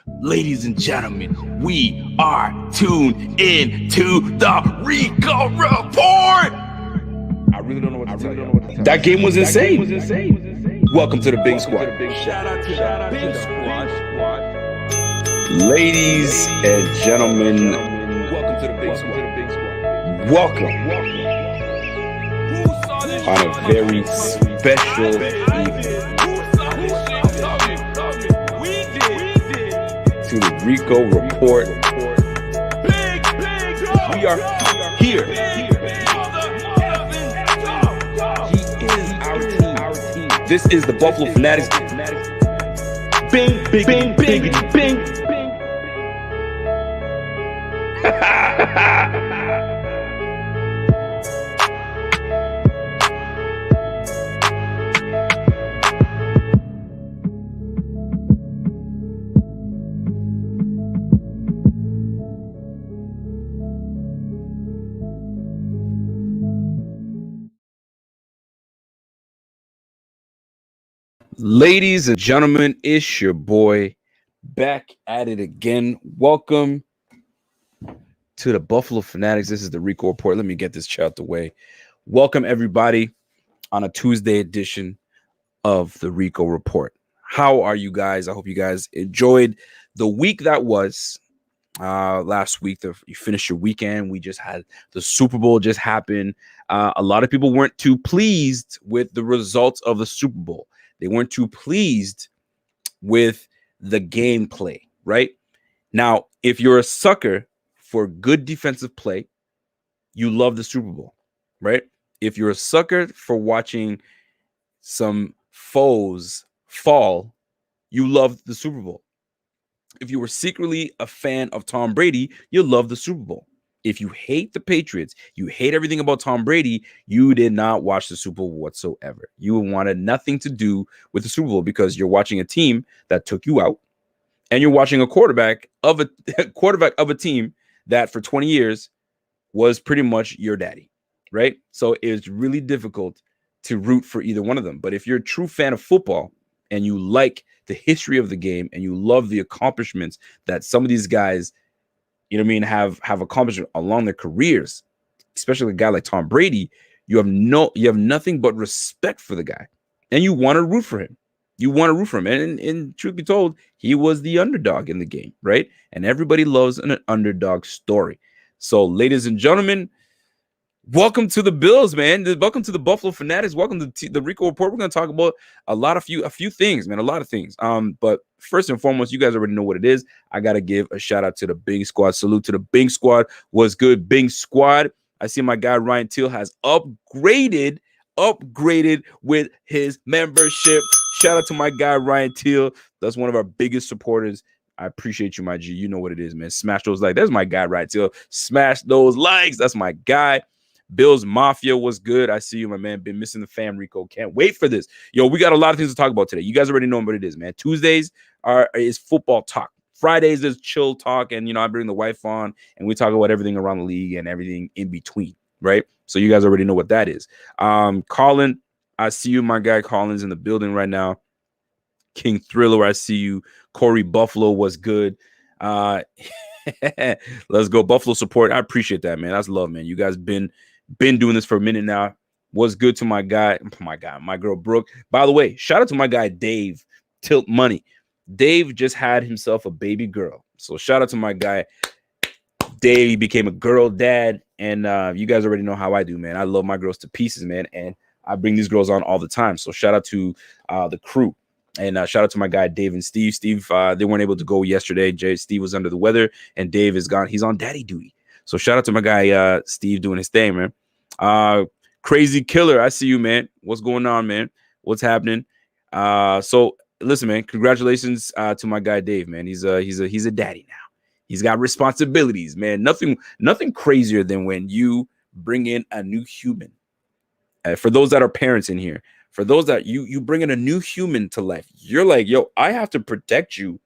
Ladies and gentlemen, we are tuned in to the Rico Report. I really don't know what to tell you. That game was insane. Welcome to the Big Squad. Shout out to the Big Squad. Ladies and gentlemen, welcome to the Big Squad. Welcome on a very special evening to the Rico Report. We are here. He is our team. This is the Buffalo Fanatics. Bing, bing, bing, bing, bing. Ladies and gentlemen, it's your boy back at it again. Welcome to the Buffalo Fanatics. This is the Rico Report. Let me get this chat out the way. Welcome everybody on a Tuesday edition of the Rico Report. How are you guys? I hope you guys enjoyed the week that was last week. You finished your weekend. We just had the Super Bowl just happen. A lot of people weren't too pleased with the results of the Super Bowl. They weren't too pleased with the gameplay, right? Now, if you're a sucker for good defensive play, you love the Super Bowl, right? If you're a sucker for watching some foes fall, you love the Super Bowl. If you were secretly a fan of Tom Brady, you love the Super Bowl. If you hate the Patriots, you hate everything about Tom Brady, you did not watch the Super Bowl whatsoever. You wanted nothing to do with the Super Bowl because you're watching a team that took you out, and you're watching a quarterback of a team that for 20 years was pretty much your daddy, right? So it's really difficult to root for either one of them. But if you're a true fan of football and you like the history of the game and you love the accomplishments that some of these guys, have accomplished along their careers, especially a guy like Tom Brady, you have nothing but respect for the guy, and you want to root for him. And truth be told, he was the underdog in the game, right? And everybody loves an underdog story. So, ladies and gentlemen, welcome to the Bills, man. Welcome to the Buffalo Fanatics. Welcome to the Rico Report. We're going to talk about a few things, man. A lot of things. But first and foremost, you guys already know what it is. I got to give a shout out to the Bing Squad. Salute to the Bing Squad. What's good, Bing Squad? I see my guy Ryan Teal has upgraded with his membership. Shout out to my guy Ryan Teal. That's one of our biggest supporters. I appreciate you, my G. You know what it is, man. Smash those likes. That's my guy Ryan Teal. Smash those likes. That's my guy. Billsmafia was good. I see you, my man. Been missing the fam, Rico. Can't wait for this. Yo, we got a lot of things to talk about today. You guys already know what it is, man. Tuesdays is football talk. Fridays is chill talk, and I bring the wife on, and we talk about everything around the league and everything in between, right? So you guys already know what that is. Colin, I see you, my guy. Colin's in the building right now. King Thriller, I see you. Corey Buffalo was good. Let's go Buffalo support. I appreciate that, man. That's love, man. You guys been doing this for a minute now. Was good to my girl Brooke. By the way, shout out to my guy Dave Tilt Money. Dave just had himself a baby girl. So shout out to my guy Dave. He became a girl dad, and you guys already know how I do, man. I love my girls to pieces, man, and I bring these girls on all the time. So shout out to the crew. And shout out to my guy, Dave and Steve. Steve, they weren't able to go yesterday. Steve was under the weather, and Dave is gone. He's on daddy duty. So shout out to my guy, Steve, doing his thing, man. Crazy Killer, I see you, man. What's going on, man? What's happening? So listen, man, congratulations to my guy, Dave, man. He's a daddy now. He's got responsibilities, man. Nothing crazier than when you bring in a new human. For those that are parents in here, for those that you bring in a new human to life, you're like, yo, I have to protect you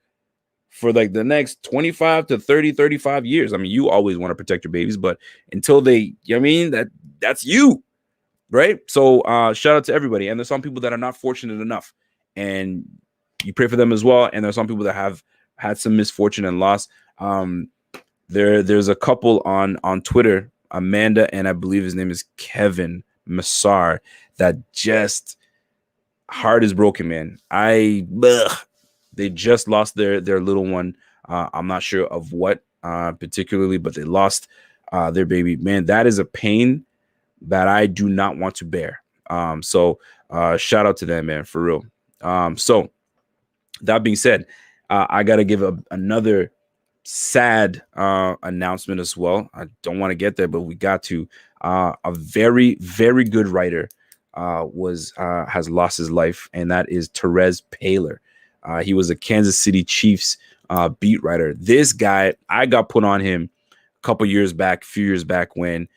for like the next 25 to 30, 35 years. I mean, you always want to protect your babies, but until they, that's you, right? So shout out to everybody. And there's some people that are not fortunate enough, and you pray for them as well. And there's some people that have had some misfortune and loss. There's a couple on Twitter, Amanda, and I believe his name is Kevin Massar, that just heart is broken, man. They just lost their little one. I'm not sure of what particularly, but they lost their baby. Man, that is a pain that I do not want to bear. So shout out to them, man, for real. So that being said, I got to give another sad announcement as well. I don't want to get there, but we got to. A very, very good writer has lost his life, and that is Terez Paylor. He was a Kansas City Chiefs beat writer. This guy, I got put on him a few years back when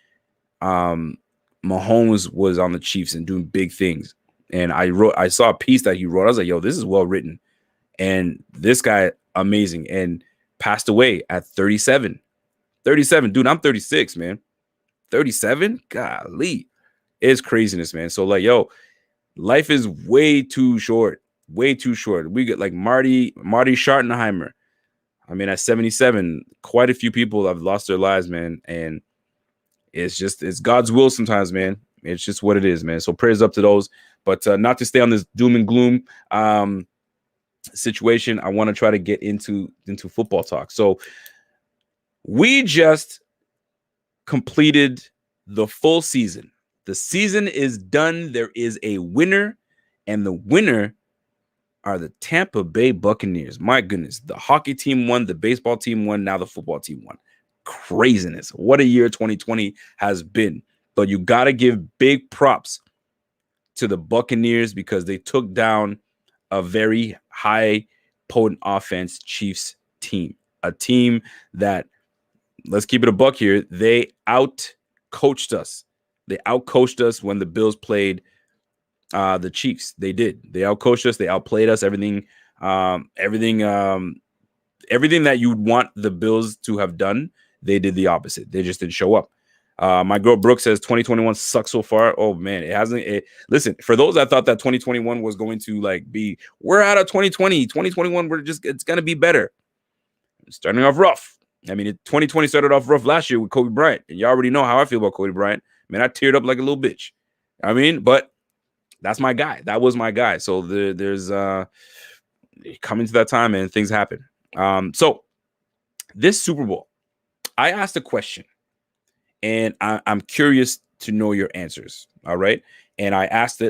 Mahomes was on the Chiefs and doing big things. And I saw a piece that he wrote. I was like, yo, this is well written. And this guy, amazing, and passed away at 37. 37, dude, I'm 36, man. 37? Golly. It's craziness, man. So, like, yo, life is way too short. Way too short. We get like Marty Schottenheimer. I mean, at 77, quite a few people have lost their lives, man. And it's God's will sometimes, man. It's just what it is, man. So prayers up to those. But not to stay on this doom and gloom situation, I want to try to get into football talk. So we just completed the full season. The season is done. There is a winner, and the winner are the Tampa Bay Buccaneers. My goodness, the hockey team won, the baseball team won, now the football team won. Craziness. What a year 2020 has been. But you got to give big props to the Buccaneers because they took down a very high potent offense Chiefs team. A team that, let's keep it a buck here, they out-coached us. They out-coached us when the Bills played the Chiefs. They did. They out-coached us. They outplayed us. Everything that you would want the Bills to have done, they did the opposite. They just didn't show up. My girl Brooke says 2021 sucks so far. Oh man, it hasn't. Listen, for those that thought that 2021 was going to we're out of 2020. 2021, it's gonna be better. It's starting off rough. I mean, 2020 started off rough last year with Kobe Bryant, and you already know how I feel about Kobe Bryant. Man, I teared up like a little bitch. I mean, but that's my guy. That was my guy. So there's coming to that time, and things happen. So this Super Bowl, I asked a question, and I'm curious to know your answers. All right, and I asked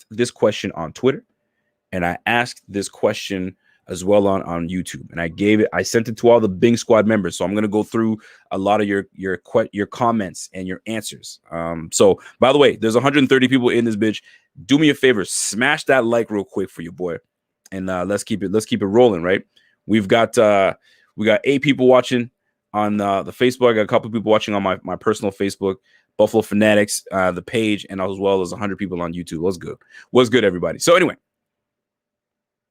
this question on Twitter, and I asked this question as well on YouTube, and I sent it to all the Bing Squad members. So I'm going to go through a lot of your comments and your answers. So by the way, there's 130 people in this bitch. Do me a favor, smash that like real quick for your boy, and let's keep it rolling. Right, we got 8 people watching on the Facebook. I got a couple people watching on my personal Facebook, Buffalo Fanatics, the page, and as well as 100 people on YouTube. What's good, everybody? So anyway.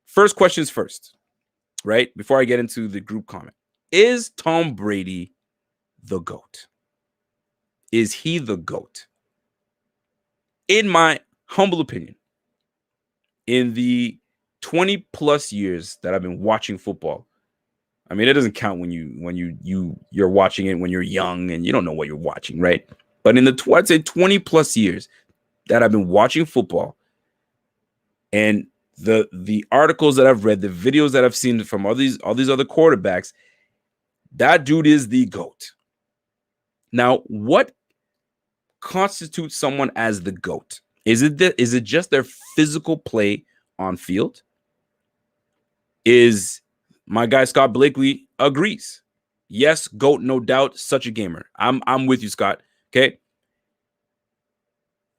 First questions first, right? Before I get into the group comment, is Tom Brady the GOAT? Is he the GOAT? In my humble opinion, in the 20 plus years that I've been watching football, I mean, it doesn't count when you're watching it when you're young and you don't know what you're watching, right? But in I'd say 20 plus years that I've been watching football, and the articles that I've read, the videos that I've seen from all these other quarterbacks, that dude is the GOAT. Now, what constitutes someone as the GOAT? Is it just their physical play on field? Is my guy Scott Blakely agrees? Yes, GOAT, no doubt, such a gamer. I'm with you, Scott. Okay.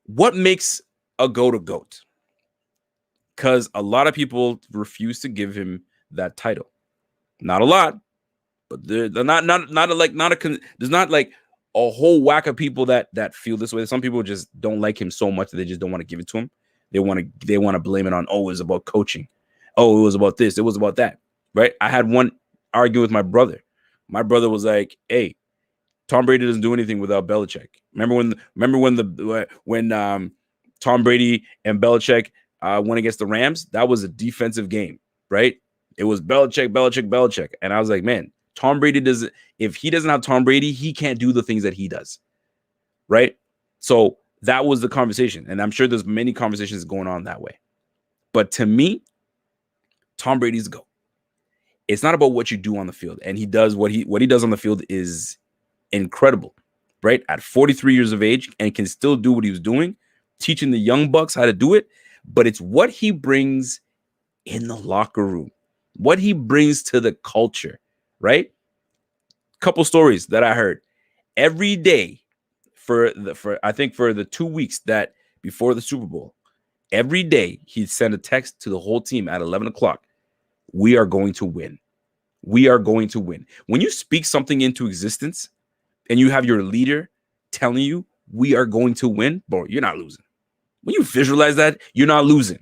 What makes a GOAT a GOAT? Because a lot of people refuse to give him that title. Not a lot, but there's not like a whole whack of people that feel this way. Some people just don't like him so much that they just don't want to give it to him. They want to blame it on, it was about coaching. Oh, it was about this. It was about that. Right? I had one argue with my brother. My brother was like, "Hey, Tom Brady doesn't do anything without Belichick." Remember when Tom Brady and Belichick went against the Rams? That was a defensive game, right? It was Belichick. And I was like, man, Tom Brady doesn't, if he doesn't have Tom Brady, he can't do the things that he does. Right? So that was the conversation. And I'm sure there's many conversations going on that way. But to me, Tom Brady's the GOAT. It's not about what you do on the field. And he does what he does on the field is incredible. Right? At 43 years of age and can still do what he was doing, teaching the young bucks how to do it. But it's what he brings in the locker room, what he brings to the culture, right? Couple stories that I heard every day for the 2 weeks that before the Super Bowl, every day he'd send a text to the whole team at 11 o'clock. We are going to win. We are going to win. When you speak something into existence and you have your leader telling you we are going to win, bro, you're not losing. When you visualize that, you're not losing,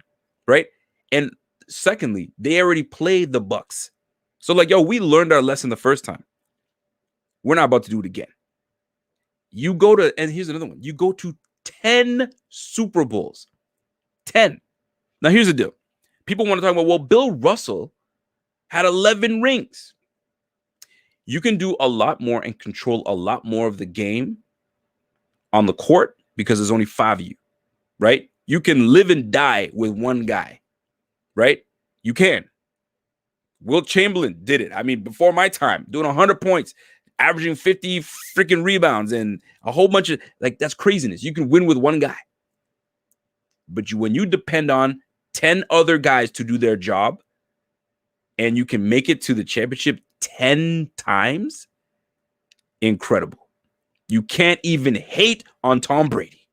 right? And secondly, they already played the Bucs. So like, yo, we learned our lesson the first time. We're not about to do it again. You go to, and here's another one. You go to 10 Super Bowls. 10. Now, here's the deal. People want to talk about, well, Bill Russell had 11 rings. You can do a lot more and control a lot more of the game on the court because there's only 5 of you, right? You can live and die with one guy, right? You can. Wilt Chamberlain did it. I mean, before my time, doing 100 points, averaging 50 freaking rebounds and a whole bunch of, like, that's craziness. You can win with one guy. But when you depend on 10 other guys to do their job and you can make it to the championship 10 times, incredible. You can't even hate on Tom Brady.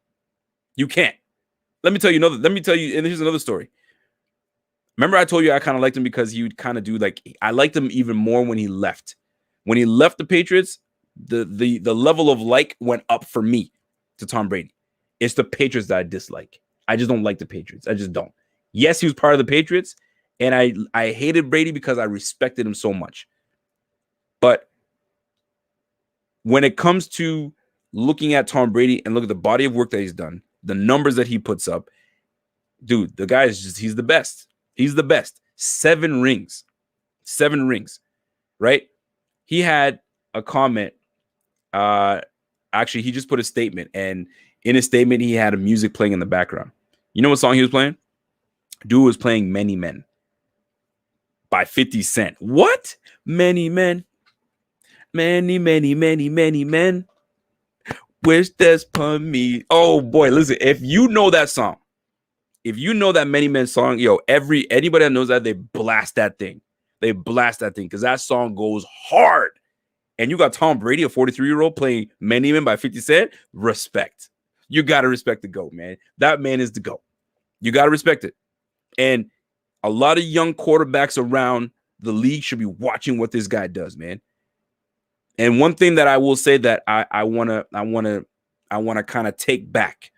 You can't. Let me tell you, and here's another story. Remember I told you I kind of liked him because he would kind of do like, I liked him even more when he left. When he left the Patriots, the level of like went up for me to Tom Brady. It's the Patriots that I dislike. I just don't like the Patriots. I just don't. Yes, he was part of the Patriots, and I hated Brady because I respected him so much. But when it comes to looking at Tom Brady and look at the body of work that he's done, the numbers that he puts up, dude, the guy is just, he's the best. He's the best. 7 rings. 7 rings, right? He had a comment. Actually, he just put a statement, and in his statement, he had a music playing in the background. You know what song he was playing? Dude was playing Many Men by 50 Cent. What? Many men. Many, many, many, many men. Wish this upon me. Oh, boy, listen. If you know that song, if you know that Many Men song, yo, anybody that knows that, they blast that thing. They blast that thing because that song goes hard. And you got Tom Brady, a 43-year-old, playing Many Men by 50 Cent. Respect. You got to respect the GOAT, man. That man is the GOAT. You got to respect it. And a lot of young quarterbacks around the league should be watching what this guy does, man. And one thing that I will say that I wanna kind of take back.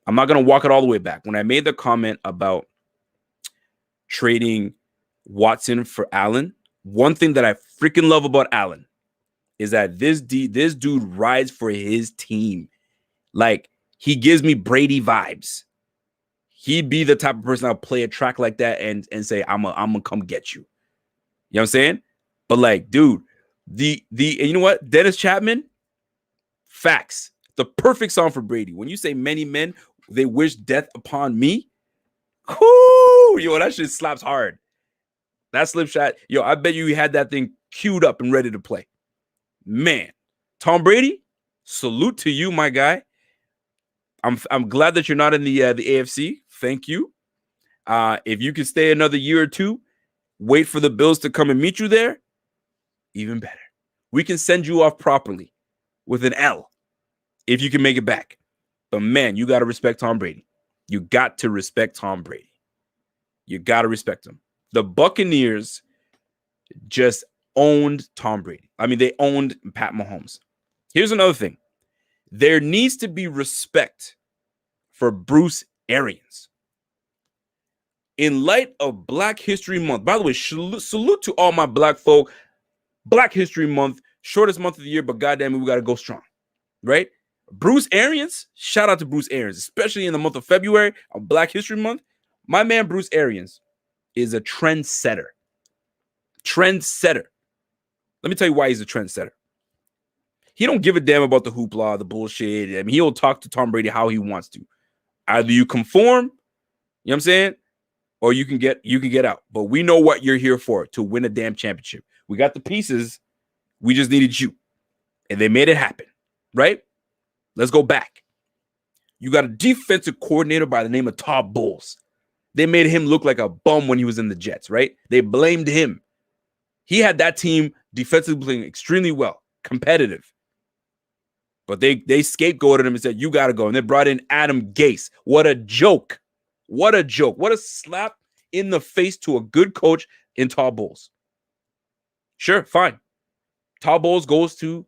I'm not gonna walk it all the way back. When I made the comment about trading Watson for Allen, one thing that I freaking love about Allen is that this dude rides for his team. Like, he gives me Brady vibes. He'd be the type of person that'll play a track like that and say, I'm gonna come get you. You know what I'm saying? But like, dude, and you know what? Dennis Chapman, facts. The perfect song for Brady. When you say many men, they wish death upon me. Whoo, yo, that shit slaps hard. That slip shot, yo, I bet you had that thing queued up and ready to play. Man, Tom Brady, salute to you, my guy. I'm glad that you're not in the AFC. Thank you. If you can stay another year or two, wait for the Bills to come and meet you there, even better. We can send you off properly with an L if you can make it back. But man, you got to respect Tom Brady. You got to respect Tom Brady. You got to respect him. The Buccaneers just owned Tom Brady. I mean, they owned Pat Mahomes. Here's another thing. There needs to be respect for Bruce Arians. In light of Black History Month, by the way, salute to all my black folk. Black History Month, shortest month of the year, but goddamn it, we got to go strong, right? Bruce Arians, shout out to Bruce Arians, especially in the month of February of Black History Month. My man Bruce Arians is a trendsetter. Trendsetter. Let me tell you why he's a trendsetter. He don't give a damn about the hoopla, the bullshit. I mean, he'll talk to Tom Brady how he wants to. Either you conform, you know what I'm saying, or you can get out. But we know what you're here for, to win a damn championship. We got the pieces. We just needed you. And they made it happen, right? Let's go back. You got a defensive coordinator by the name of Todd Bowles. They made him look like a bum when he was in the Jets, right? They blamed him. He had that team defensively playing extremely well, competitive. But they scapegoated him and said, you got to go. And they brought in Adam Gase. What a joke. What a joke. What a slap in the face to a good coach in Todd Bowles. Sure, fine. Todd Bowles goes to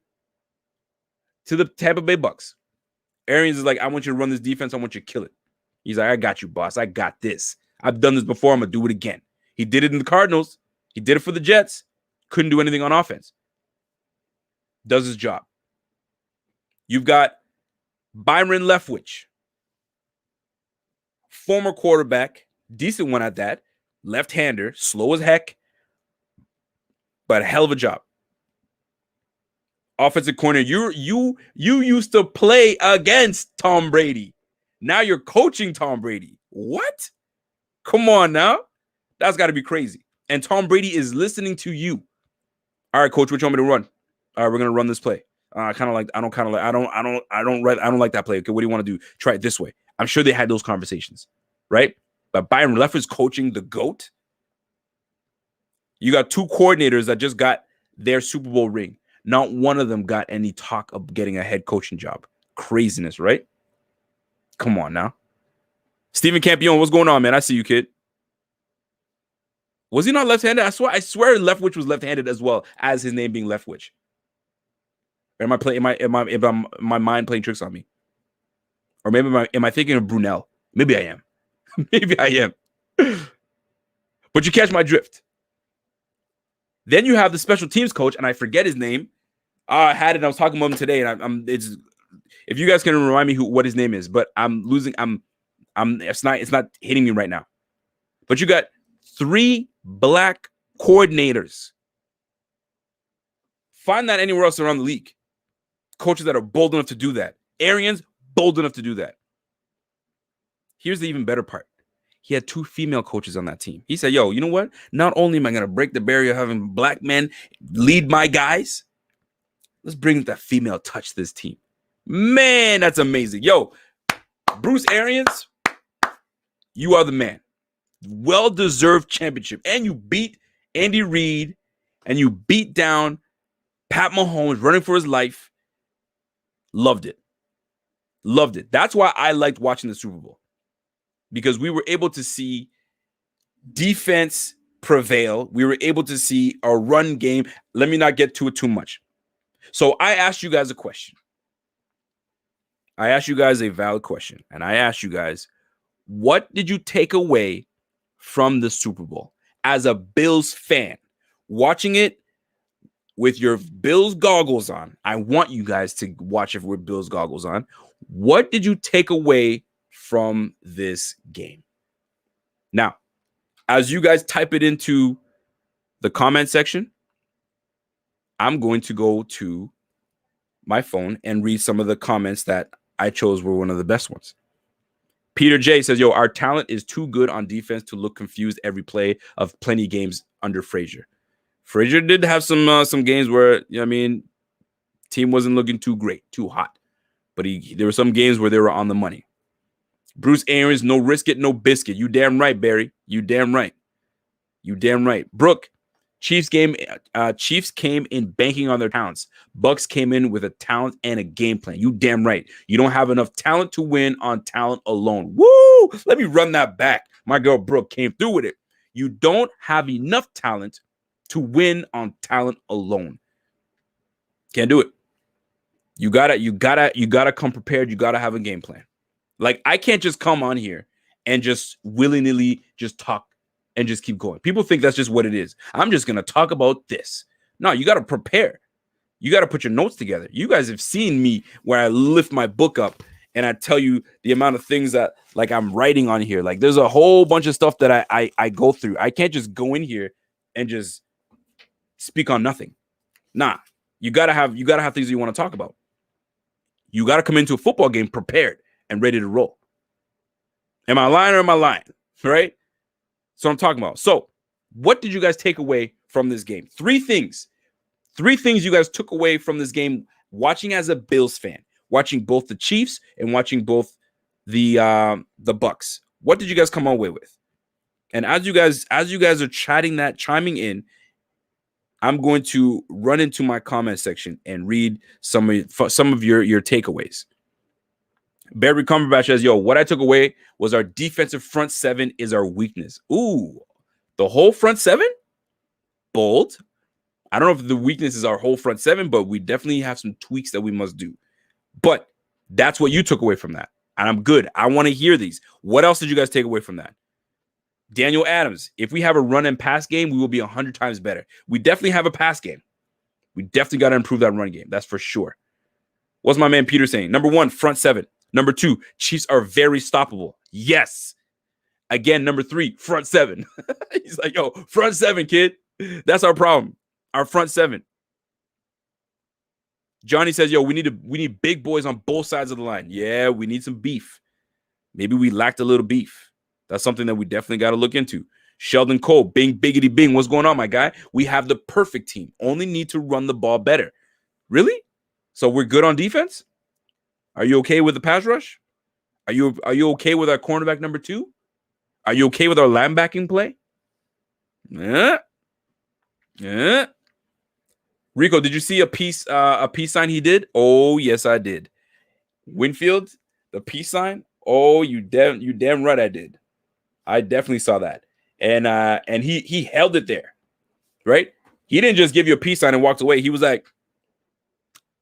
the Tampa Bay Bucks. Arians is like, I want you to run this defense. I want you to kill it. He's like, I got you, boss. I got this. I've done this before. I'm going to do it again. He did it in the Cardinals. He did it for the Jets. Couldn't do anything on offense. Does his job. You've got Byron Leftwich, former quarterback, decent one at that, left-hander, slow as heck, but a hell of a job. Offensive corner, you used to play against Tom Brady. Now you're coaching Tom Brady. What? Come on now. That's got to be crazy. And Tom Brady is listening to you. All right, coach, what you want me to run? All right, we're gonna run this play. I don't like that play. Okay, what do you want to do? Try it this way. I'm sure they had those conversations, right? But Byron Leftwich coaching the GOAT. You got two coordinators that just got their Super Bowl ring. Not one of them got any talk of getting a head coaching job. Craziness, right? Come on now. Steven Campione, what's going on, man? I see you, kid. Was he not left-handed? I swear Leftwich was left-handed as well as his name being Leftwich. Or am my mind playing tricks on me? Or maybe am I thinking of Brunel? Maybe I am. Maybe I am. But you catch my drift. Then you have the special teams coach, and I forget his name. I had it. I was talking about him today, and it's if you guys can remind me what his name is, but I'm losing. It's not hitting me right now. But you got 3 black coordinators. Find that anywhere else around the league. Coaches that are bold enough to do that. Arians, bold enough to do that. Here's the even better part. He had 2 female coaches on that team. He said, yo, you know what? Not only am I going to break the barrier of having black men lead my guys, let's bring that female touch to this team. Man, that's amazing. Yo, Bruce Arians, you are the man. Well-deserved championship. And you beat Andy Reid, and you beat down Pat Mahomes running for his life. Loved it. Loved it. That's why I liked watching the Super Bowl. Because we were able to see defense prevail. We were able to see a run game. Let me not get to it too much. So I asked you guys a question. I asked you guys a valid question. And I asked you guys, what did you take away from the Super Bowl as a Bills fan? Watching it with your Bills goggles on. I want you guys to watch it with Bills goggles on. What did you take away from this game? Now, as you guys type it into the comment section, I'm going to go to my phone and read some of the comments that I chose were one of the best ones. Peter J says, yo, our talent is too good on defense to look confused every play of plenty games under Frazier. Frazier did have some games where, you know what I mean, team wasn't looking too great, too hot. But there were some games where they were on the money. Bruce Arians, no risk it, no biscuit. You damn right, Barry. You damn right. You damn right. Brooke, Chiefs came in banking on their talents. Bucks came in with a talent and a game plan. You damn right. You don't have enough talent to win on talent alone. Woo! Let me run that back. My girl Brooke came through with it. You don't have enough talent to win on talent alone. Can't do it. You gotta come prepared. You gotta have a game plan. Like, I can't just come on here and just willy-nilly just talk and just keep going. People think that's just what it is. I'm just gonna talk about this. No, you gotta prepare. You gotta put your notes together. You guys have seen me where I lift my book up and I tell you the amount of things that, like, I'm writing on here. Like, there's a whole bunch of stuff that I go through. I can't just go in here and just speak on nothing. Nah, you gotta have things that you want to talk about. You gotta come into a football game prepared and ready to roll. Am I lying or am I lying? Right? So I'm talking about. So, what did you guys take away from this game? Three things you guys took away from this game watching as a Bills fan, watching both the Chiefs and watching both the Bucs. What did you guys come away with? And as you guys are chiming in, I'm going to run into my comment section and read some of your takeaways. Barry Cumberbatch says, yo, what I took away was our defensive front seven is our weakness. Ooh, the whole front seven? Bold. I don't know if the weakness is our whole front seven, but we definitely have some tweaks that we must do. But that's what you took away from that. And I'm good. I want to hear these. What else did you guys take away from that? Daniel Adams, if we have a run and pass game, we will be 100 times better. We definitely have a pass game. We definitely got to improve that run game. That's for sure. What's my man Peter saying? Number one, front seven. Number two, Chiefs are very stoppable. Yes. Again, number three, front seven. He's like, yo, front seven, kid. That's our problem. Our front seven. Johnny says, yo, we need big boys on both sides of the line. Yeah, we need some beef. Maybe we lacked a little beef. That's something that we definitely got to look into. Sheldon Cole, bing, biggity, bing. What's going on, my guy? We have the perfect team. Only need to run the ball better. Really? So we're good on defense? Are you okay with the pass rush? Are you okay with our cornerback number 2? Are you okay with our linebacking play? Yeah. Rico, did you see a peace sign he did? Oh, yes, I did. Winfield, the peace sign. Oh, you damn right I did. I definitely saw that. And he held it there. Right? He didn't just give you a peace sign and walked away. He was like,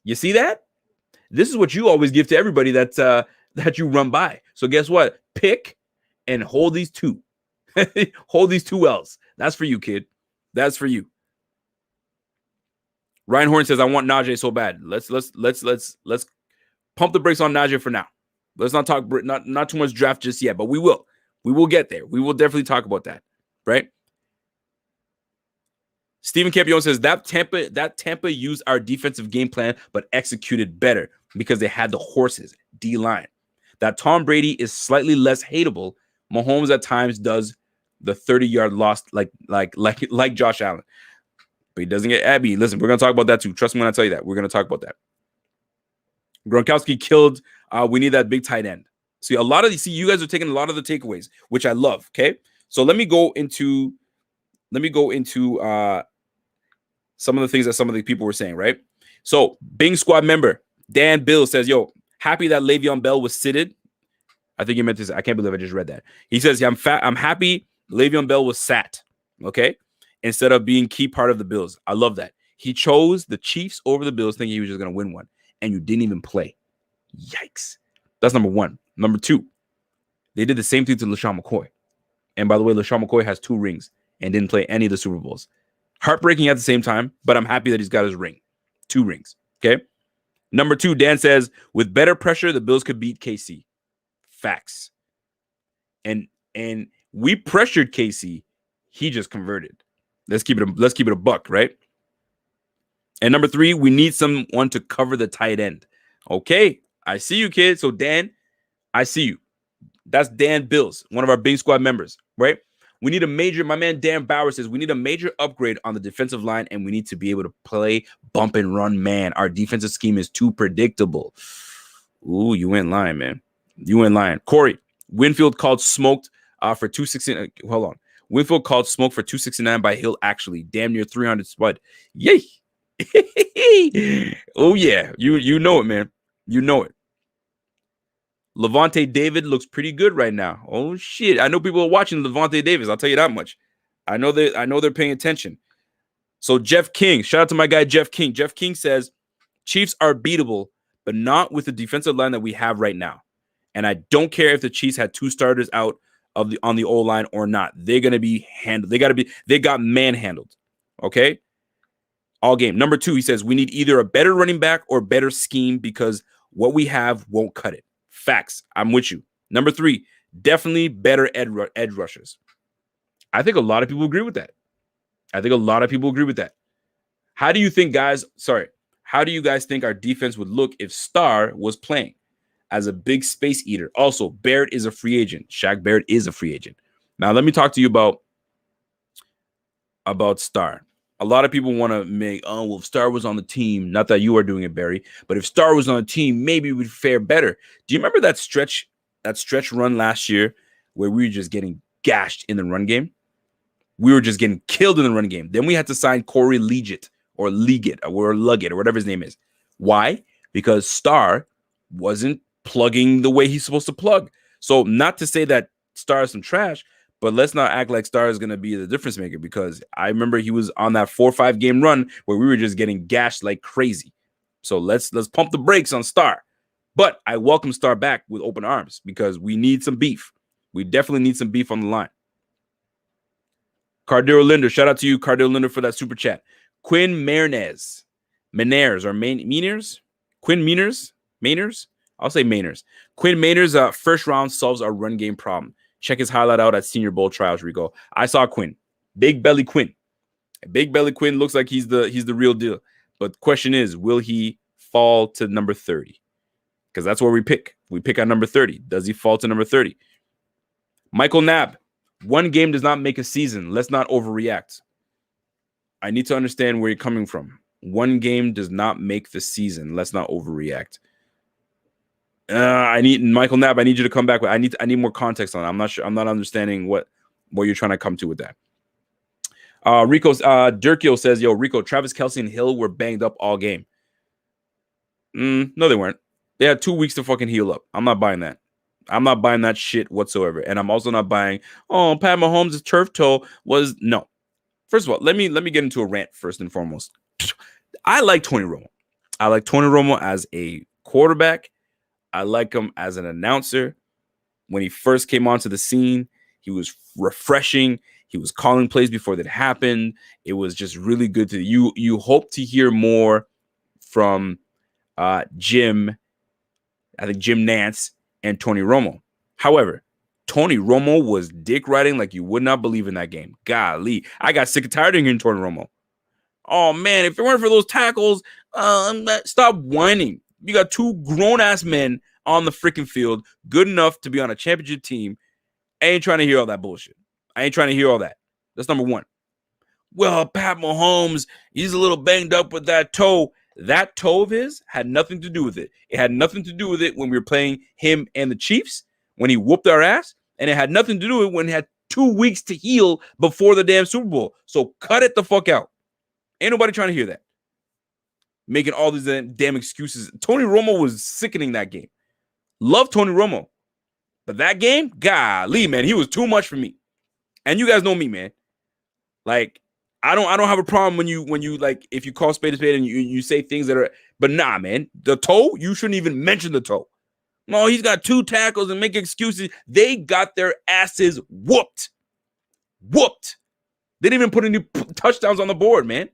you see that? This is what you always give to everybody that you run by. So guess what? Pick and hold these two. Hold these 2 L's. That's for you, kid. That's for you. Ryan Horn says, I want Najee so bad. Let's pump the brakes on Najee for now. Let's not talk not too much draft just yet, but we will. We will get there. We will definitely talk about that. Right? Stephen Campione says that Tampa used our defensive game plan, but executed better because they had the horses, D-line. That Tom Brady is slightly less hateable. Mahomes at times does the 30-yard loss like Josh Allen. But he doesn't get Abby. Listen, we're going to talk about that too. Trust me when I tell you that. We're going to talk about that. Gronkowski killed. We need that big tight end. See, you guys are taking a lot of the takeaways, which I love, okay? So let me go into some of the things that some of the people were saying, right? So, Bing Squad member Dan Bill says, yo, happy that Le'Veon Bell was sitted. I think he meant to say, I can't believe I just read that. He says, yeah, I'm happy Le'Veon Bell was sat, okay? Instead of being key part of the Bills. I love that. He chose the Chiefs over the Bills thinking he was just going to win one, and you didn't even play. Yikes. That's number one. Number two, they did the same thing to LaShawn McCoy. And by the way, LaShawn McCoy has 2 rings and didn't play any of the Super Bowls. Heartbreaking at the same time, but I'm happy that he's got his ring. 2 rings, okay? Number 2, Dan says, with better pressure, the Bills could beat KC. Facts. And we pressured KC. He just converted. Let's keep it a buck, right? And number 3, we need someone to cover the tight end. Okay, I see you, kid. So Dan, I see you. That's Dan Bills, one of our Bing Squad members, right? We need a major, my man Dan Bauer says, we need a major upgrade on the defensive line, and we need to be able to play bump and run, man. Our defensive scheme is too predictable. Ooh, you ain't lying, man. You ain't lying. Corey, Winfield called smoked for 269. Hold on. Winfield called smoke for 269 by Hill, actually. Damn near 300 spud. Yay. Oh, yeah. You know it, man. You know it. Levante David looks pretty good right now. Oh shit! I know people are watching Levante Davis. I'll tell you that much. I know they're paying attention. So Jeff King, shout out to my guy Jeff King. Jeff King says Chiefs are beatable, but not with the defensive line that we have right now. And I don't care if the Chiefs had 2 starters out on the O line or not. They're gonna be handled. They got manhandled. Okay, all game. Number 2, he says we need either a better running back or better scheme because what we have won't cut it. Facts. I'm with you. Number 3, definitely better edge rushers. I think a lot of people agree with that. How do you think, guys? Sorry. How do you guys think our defense would look if Star was playing as a big space eater? Also, Barrett is a free agent. Shaq Barrett is a free agent. Now, let me talk to you about Star. A lot of people want to make, oh, well, if Star was on the team, not that you are doing it, Barry, but if Star was on the team, maybe we'd fare better. Do you remember that stretch run last year where we were just getting gashed in the run game? We were just getting killed in the run game. Then we had to sign Corey Liggett or Luggett or whatever his name is. Why? Because Star wasn't plugging the way he's supposed to plug. So not to say that Star is some trash, but let's not act like Star is going to be the difference maker, because I remember he was on that 4 or 5 game run where we were just getting gashed like crazy. So let's pump the brakes on Star. But I welcome Star back with open arms because we need some beef. We definitely need some beef on the line. Cardero Linder, shout out to you, Cardero Linder, for that super chat. Quinn Mainers, I'll say Mainers. Quinn Mainers, first round solves our run game problem. Check his highlight out at Senior Bowl trials, Rico. I saw Quinn. Big belly Quinn. Big belly Quinn looks like he's the real deal. But the question is, will he fall to number 30? Because that's where we pick. We pick at number 30. Does he fall to number 30? Michael Knapp. One game does not make a season. Let's not overreact. I need to understand where you're coming from. One game does not make the season. Let's not overreact. I need Michael Knapp. I need you to come back. I need more context on it. I'm not sure. I'm not understanding what you're trying to come to with that. Dirkio says, yo, Rico, Travis Kelce and Hill were banged up all game. No, they weren't. They had 2 weeks to fucking heal up. I'm not buying that. I'm not buying that shit whatsoever. And I'm also not buying, oh, Pat Mahomes' turf toe was no. First of all, let me get into a rant first and foremost. I like Tony Romo. I like Tony Romo as a quarterback. I like him as an announcer. When he first came onto the scene, he was refreshing. He was calling plays before that happened. It was just really good to you. You hope to hear more from Jim Nantz and Tony Romo. However, Tony Romo was dick riding like you would not believe in that game. Golly, I got sick and tired of hearing Tony Romo. Oh man, if it weren't for those tackles, stop whining. You got 2 grown-ass men on the freaking field, good enough to be on a championship team. I ain't trying to hear all that bullshit. I ain't trying to hear all that. That's number one. Well, Pat Mahomes, he's a little banged up with that toe. That toe of his had nothing to do with it. It had nothing to do with it when we were playing him and the Chiefs, when he whooped our ass. And it had nothing to do with it when he had 2 weeks to heal before the damn Super Bowl. So cut it the fuck out. Ain't nobody trying to hear that. Making all these damn excuses. Tony Romo was sickening that game. Love Tony Romo. But that game, golly, man, he was too much for me. And you guys know me, man. Like, I don't have a problem when you like, if you call spade a spade and you say things that are, but nah, man, the toe, you shouldn't even mention the toe. No, he's got 2 tackles and make excuses. They got their asses whooped. Whooped. They didn't even put any touchdowns on the board, man.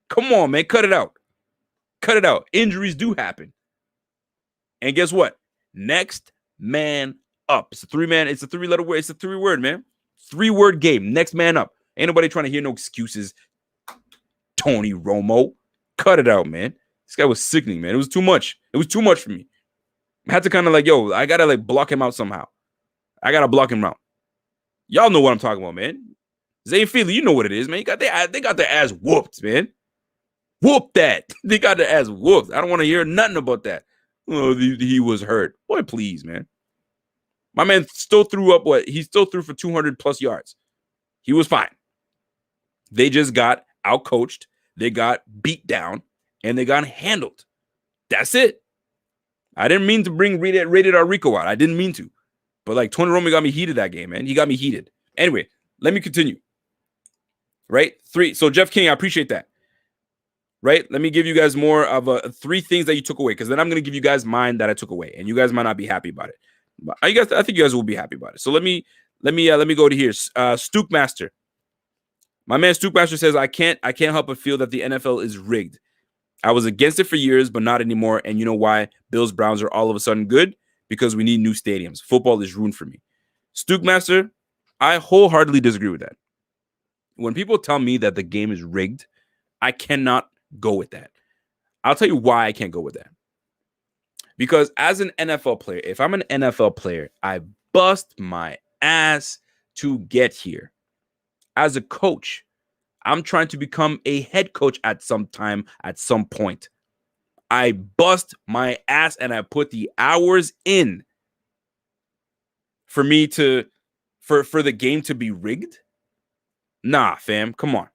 Come on, man, cut it out. Cut it out. Injuries do happen. And guess what? Next man up. It's a 3-man. It's a 3-letter word. It's a 3-word, man. 3-word game. Next man up. Ain't nobody trying to hear no excuses. Tony Romo. Cut it out, man. This guy was sickening, man. It was too much. It was too much for me. I had to kind of like, yo, I got to like block him out somehow. I got to block him out. Y'all know what I'm talking about, man. Zane Feely, you know what it is, man. They got their ass whooped, man. Whoop that. They got their ass whooped. I don't want to hear nothing about that. Oh, he was hurt. Boy, please, man. My man still threw up what? He still threw for 200 plus yards. He was fine. They just got out-coached. They got beat down. And they got handled. That's it. I didn't mean to bring Rated R Rico out. I didn't mean to. But like Tony Romo got me heated that game, man. He got me heated. Anyway, let me continue. Right? 3. So Jeff King, I appreciate that. Right? Let me give you guys more of 3 things that you took away, because then I'm going to give you guys mine that I took away, and you guys might not be happy about it. But I think you guys will be happy about it. So let me go to here. Stookmaster. My man Stookmaster says, I can't help but feel that the NFL is rigged. I was against it for years, but not anymore. And you know why? Bills Browns are all of a sudden good? Because we need new stadiums. Football is ruined for me. Stookmaster, I wholeheartedly disagree with that. When people tell me that the game is rigged, I cannot go with that. I'll tell you why I can't go with that. Because as an NFL player, if I'm an NFL player, I bust my ass to get here. As a coach, I'm trying to become a head coach at some time, at some point. I bust my ass and I put the hours in for me to, for the game to be rigged. Nah, fam, come on.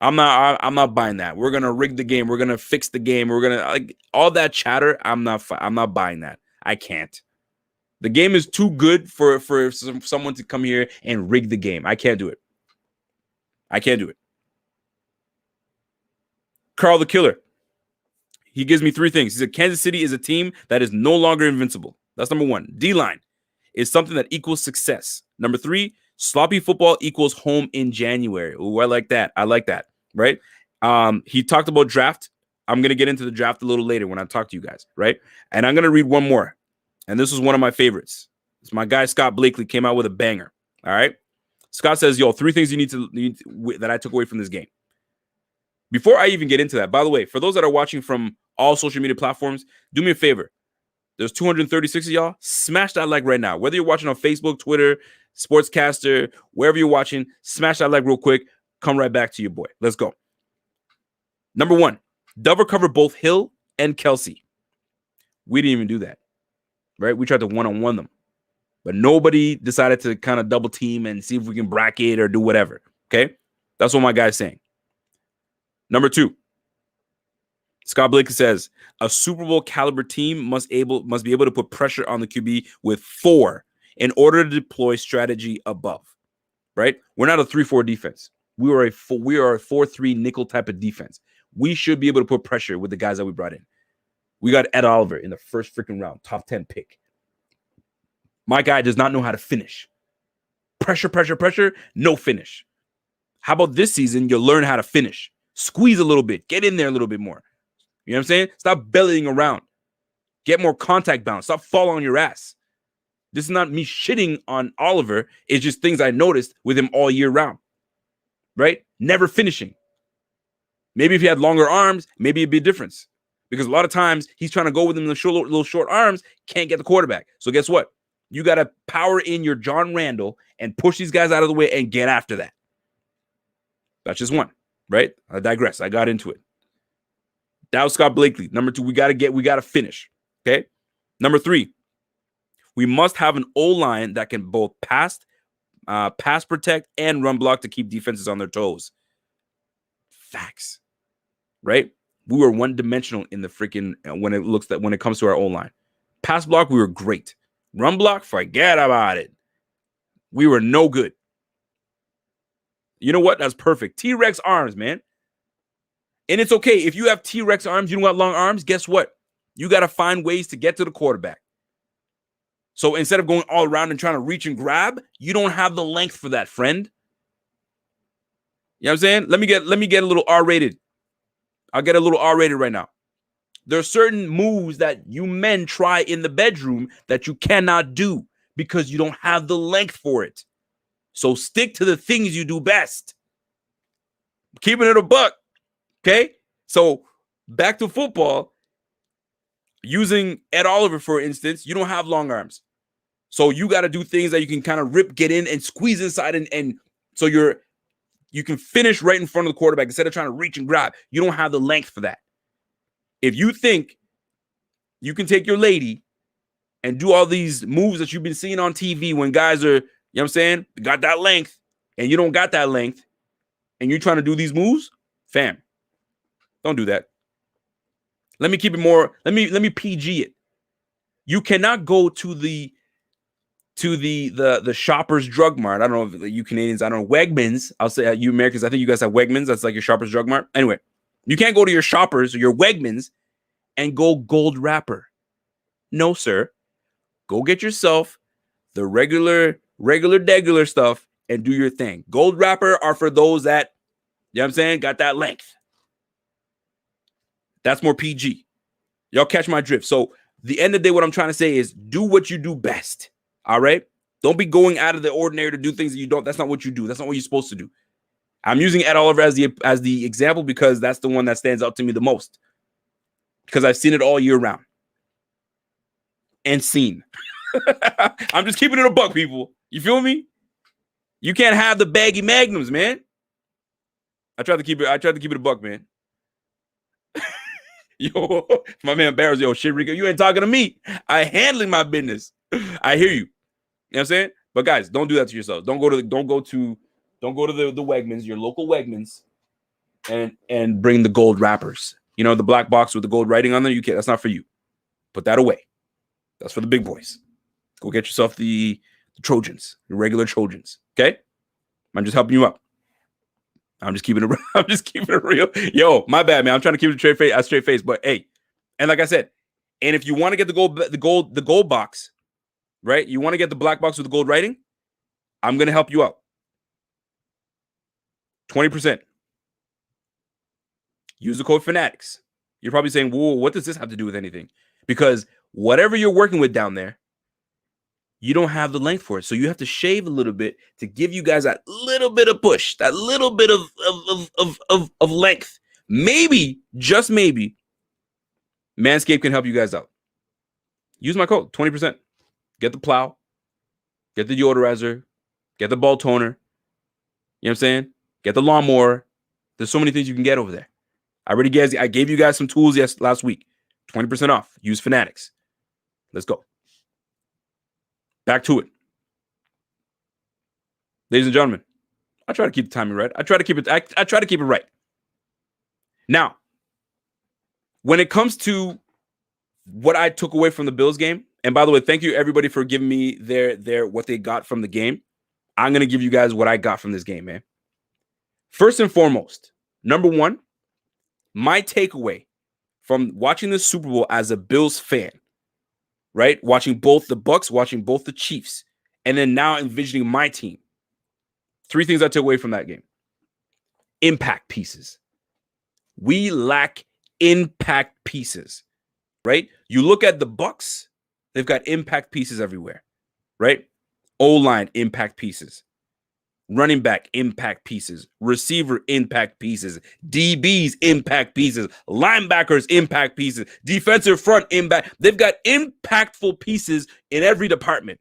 I'm not buying that. We're gonna rig the game. We're gonna fix the game. We're gonna like all that chatter. I'm not buying that. I can't. The game is too good for someone to come here and rig the game. I can't do it. Carl the Killer. He gives me 3 things. He said Kansas City is a team that is no longer invincible. That's number 1. D-line is something that equals success. Number 3, sloppy football equals home in January. Ooh, I like that. Right? He talked about draft. I'm going to get into the draft a little later when I talk to you guys, right? And I'm going to read one more. And this was one of my favorites. It's my guy Scott Blakely came out with a banger, all right? Scott says, 3 things you need to that I took away from this game. Before I even get into that, by the way, for those that are watching from all social media platforms, do me a favor. There's 236 of y'all. Smash that like right now. Whether you're watching on Facebook, Twitter, Sportscaster, wherever you're watching, smash that like real quick. Come right back to your boy. Let's go. Number 1, double cover both Hill and Kelsey. We didn't even do that, right? We tried to one-on-one them, but nobody decided to kind of double team and see if we can bracket or do whatever, okay? That's what my guy's saying. Number 2, Scott Blakely says, a Super Bowl caliber team must be able to put pressure on the QB with 4 in order to deploy strategy above, right? We're not a 3-4 defense. We are a 4-3 nickel type of defense. We should be able to put pressure with the guys that we brought in. We got Ed Oliver in the first freaking round, top 10 pick. My guy does not know how to finish. Pressure, no finish. How about this season, you'll learn how to finish. Squeeze a little bit. Get in there a little bit more. You know what I'm saying? Stop bellying around. Get more contact balance. Stop falling on your ass. This is not me shitting on Oliver. It's just things I noticed with him all year round. Right? Never finishing. Maybe if he had longer arms, maybe it'd be a difference. Because a lot of times he's trying to go with him in the little short arms, can't get the quarterback. So guess what? You got to power in your John Randall and push these guys out of the way and get after that. That's just one, right? I digress. I got into it. That was Scott Blakely. Number 2, we got to finish. Okay. Number 3, we must have an O-line that can both pass protect and run block to keep defenses on their toes. Facts. Right? We were one-dimensional in the freaking when it comes to our O-line. Pass block, we were great. Run block, forget about it. We were no good. You know what? That's perfect. T-Rex arms, man. And it's okay. If you have T-Rex arms, you don't got long arms, guess what? You got to find ways to get to the quarterback. So instead of going all around and trying to reach and grab, you don't have the length for that, friend. You know what I'm saying? Let me get a little R-rated. I'll get a little R-rated right now. There are certain moves that you men try in the bedroom that you cannot do because you don't have the length for it. So stick to the things you do best. Keeping it a buck. Okay? So back to football. Using Ed Oliver, for instance, you don't have long arms. So you got to do things that you can kind of get in and squeeze inside and so you can finish right in front of the quarterback instead of trying to reach and grab. You don't have the length for that. If you think you can take your lady and do all these moves that you've been seeing on TV when guys are, you know what I'm saying, got that length and you don't got that length and you're trying to do these moves, fam, don't do that. Let me keep it more, let me PG it. You cannot go to the Shoppers Drug Mart. I don't know if you Canadians, I don't know, Wegmans. I'll say you Americans, I think you guys have Wegmans. That's like your Shoppers Drug Mart. Anyway, you can't go to your Shoppers or your Wegmans and go gold wrapper. No, sir. Go get yourself the regular degular stuff and do your thing. Gold wrapper are for those that, you know what I'm saying, got that length. That's more PG. Y'all catch my drift. So the end of the day, what I'm trying to say is do what you do best. All right? Don't be going out of the ordinary to do things that you don't. That's not what you do. That's not what you're supposed to do. I'm using Ed Oliver as the example because that's the one that stands out to me the most. Because I've seen it all year round. And seen. I'm just keeping it a buck, people. You feel me? You can't have the baggy magnums, man. I tried to keep it a buck, man. Yo, my man Barrows, yo, shit, Rico, you ain't talking to me. I handling my business. I hear you. You know what I'm saying? But guys, don't do that to yourselves. Don't go to the Wegmans, your local Wegmans, and bring the gold wrappers. You know, the black box with the gold writing on there. You can't. That's not for you. Put that away. That's for the big boys. Go get yourself the Trojans, the regular Trojans. Okay? I'm just helping you out. I'm just keeping it real. Yo, my bad, man. I'm trying to keep it a straight face. But hey, and like I said, and if you want to get the gold box, right? You want to get the black box with the gold writing, I'm gonna help you out. 20%. Use the code Fanatics. You're probably saying, whoa, what does this have to do with anything? Because whatever you're working with down there, you don't have the length for it. So you have to shave a little bit to give you guys that little bit of push, that little bit of length. Maybe, just maybe, Manscaped can help you guys out. Use my code, 20%. Get the plow, get the deodorizer, get the ball toner. You know what I'm saying? Get the lawnmower. There's so many things you can get over there. I gave you guys some tools last week. 20% off. Use Fanatics. Let's go. Back to it. Ladies and gentlemen, I try to keep the timing right. I try to keep it right. Now, when it comes to what I took away from the Bills game, and by the way, thank you everybody for giving me their what they got from the game. I'm going to give you guys what I got from this game, man. First and foremost, number one, my takeaway from watching the Super Bowl as a Bills fan, right? Watching both the Bucs, watching both the Chiefs, and then now envisioning my team. Three things I took away from that game. Impact pieces. We lack impact pieces, right? You look at the Bucs, they've got impact pieces everywhere, right? O-line, impact pieces. Running back, impact pieces. Receiver, impact pieces. DBs, impact pieces. Linebackers, impact pieces. Defensive front, impact. They've got impactful pieces in every department.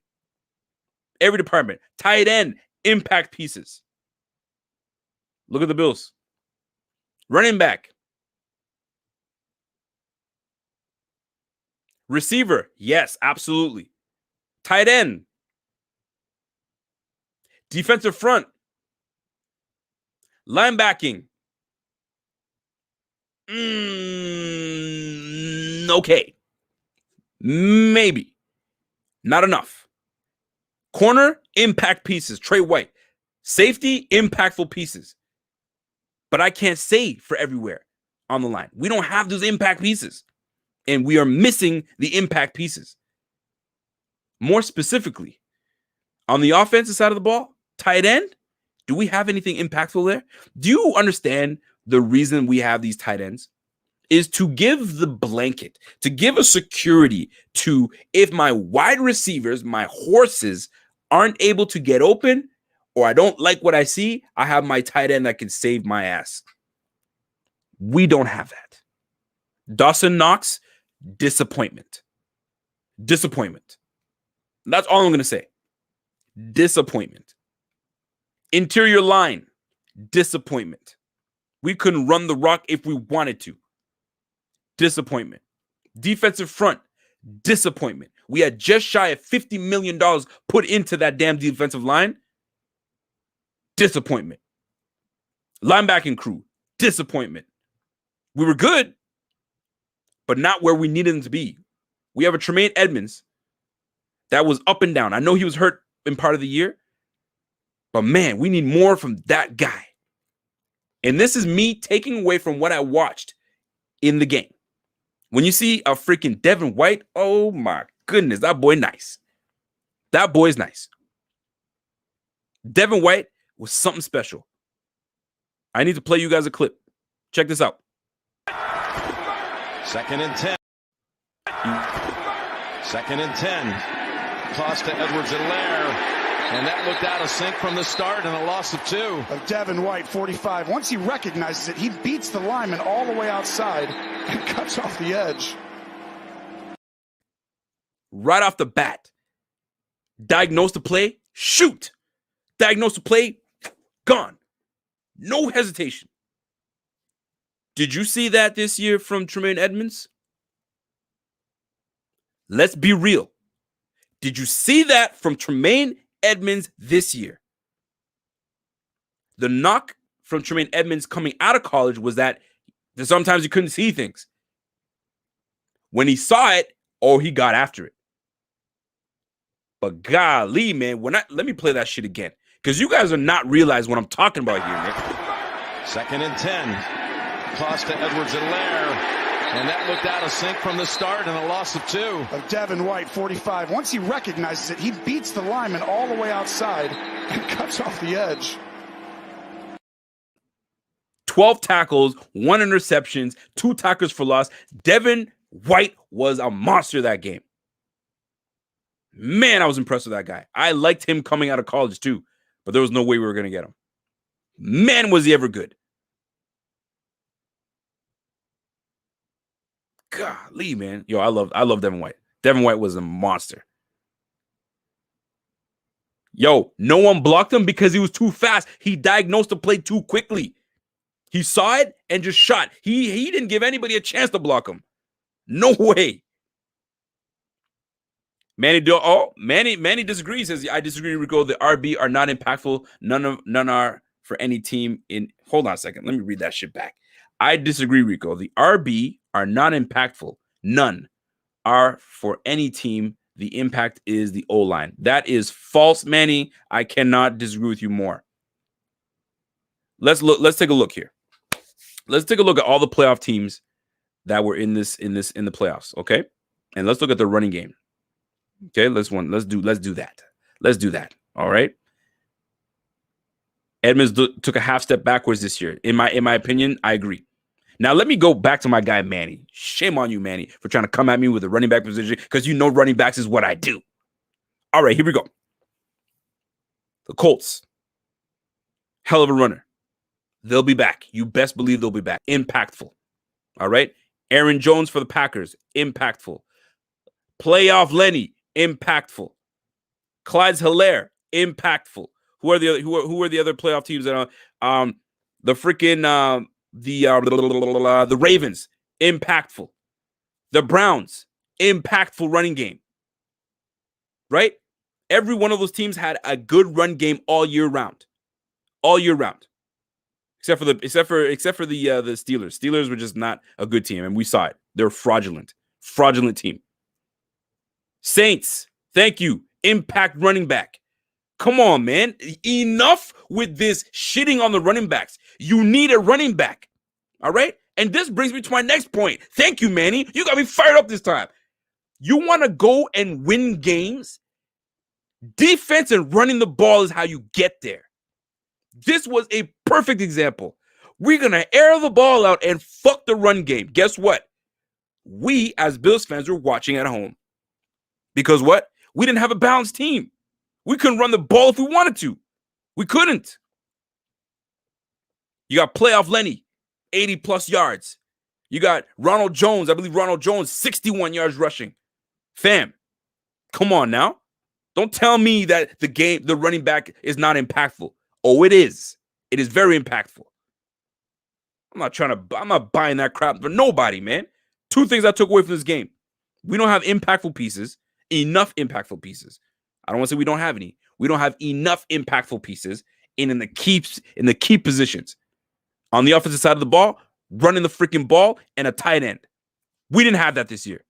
Every department. Tight end, impact pieces. Look at the Bills. Running back. Receiver, yes, absolutely. Tight end. Defensive front. Linebacking. Okay. Maybe. Not enough. Corner, impact pieces. Trey White. Safety, impactful pieces. But I can't say for everywhere on the line. We don't have those impact pieces. And we are missing the impact pieces. More specifically, on the offensive side of the ball, tight end, do we have anything impactful there? Do you understand the reason we have these tight ends? Is to give the blanket, to give a security to if my wide receivers, my horses, aren't able to get open or I don't like what I see, I have my tight end that can save my ass. We don't have that. Dawson Knox, disappointment. Disappointment. That's all I'm going to say. Disappointment. Interior line, disappointment. We couldn't run the rock if we wanted to. Disappointment. Defensive front, disappointment. We had just shy of $50 million put into that damn defensive line. Disappointment. Linebacking crew, disappointment. We were good, but not where we needed them to be. We have a Tremaine Edmonds that was up and down. I know he was hurt in part of the year, but man, we need more from that guy. And this is me taking away from what I watched in the game. When you see a freaking Devin White, oh my goodness, that boy nice. That boy's nice. Devin White was something special. I need to play you guys a clip. Check this out. 2nd and 10. 2nd and 10. Toss to Edwards-Helaire. And that looked out of sync from the start, and a loss of 2. Of Devin White, 45. Once he recognizes it, he beats the lineman all the way outside and cuts off the edge. Right off the bat. Diagnosed the play, shoot. Diagnosed the play, gone. No hesitation. Did you see that this year from Tremaine Edmonds? Let's be real. Did you see that from Tremaine Edmonds this year? The knock from Tremaine Edmonds coming out of college was that sometimes he couldn't see things. When he saw it, he got after it. But golly, man, let me play that shit again. Because you guys are not realizing what I'm talking about here, man. 2nd and 10. Toss to Edwards-Helaire. And that looked out of sync from the start, and a loss of 2. Of Devin White, 45. Once he recognizes it, he beats the lineman all the way outside and cuts off the edge. 12 tackles, 1 interceptions, 2 tackles for loss. Devin White was a monster that game. Man, I was impressed with that guy. I liked him coming out of college too, but there was no way we were going to get him. Man, was he ever good. Golly, man. Yo, I love Devin White. Devin White was a monster. Yo, no one blocked him because he was too fast. He diagnosed the play too quickly. He saw it and just shot. He didn't give anybody a chance to block him. No way. Manny disagrees. Says, I disagree, Rico. The RB are not impactful. None are for any team in. Hold on a second. Let me read that shit back. I disagree, Rico. The RB are not impactful. None are for any team. The impact is the O-line. That is false, Manny. I cannot disagree with you more. Let's take a look here. Let's take a look at all the playoff teams that were in the playoffs, okay? And let's look at the running game. Okay, let's do that. Let's do that. All right. Edmonds took a half step backwards this year. In my opinion, I agree. Now let me go back to my guy Manny. Shame on you, Manny, for trying to come at me with a running back position because you know running backs is what I do. All right, here we go. The Colts, hell of a runner. They'll be back. You best believe they'll be back. Impactful. All right. Aaron Jones for the Packers. Impactful. Playoff Lenny. Impactful. Clydes-Helaire. Impactful. Who are the other playoff teams that are the freaking the Ravens? Impactful. The Browns. Impactful running game. Right? Every one of those teams had a good run game all year round. All year round. Except for the Steelers. Steelers were just not a good team, and we saw it. They're fraudulent team. Saints, thank you. Impact running back. Come on, man. Enough with this shitting on the running backs. You need a running back. All right? And this brings me to my next point. Thank you, Manny. You got me fired up this time. You want to go and win games? Defense and running the ball is how you get there. This was a perfect example. We're going to air the ball out and fuck the run game. Guess what? We, as Bills fans, were watching at home. Because what? We didn't have a balanced team. We couldn't run the ball if we wanted to. We couldn't. You got playoff Lenny, 80-plus yards. You got Ronald Jones. I believe Ronald Jones, 61 yards rushing. Fam, come on now. Don't tell me that the running back is not impactful. Oh, it is. It is very impactful. I'm not buying that crap for nobody, man. 2 things I took away from this game. We don't have impactful pieces, enough impactful pieces. I don't want to say we don't have any. We don't have enough impactful pieces in the key positions. On the offensive side of the ball, running the freaking ball, and a tight end. We didn't have that this year.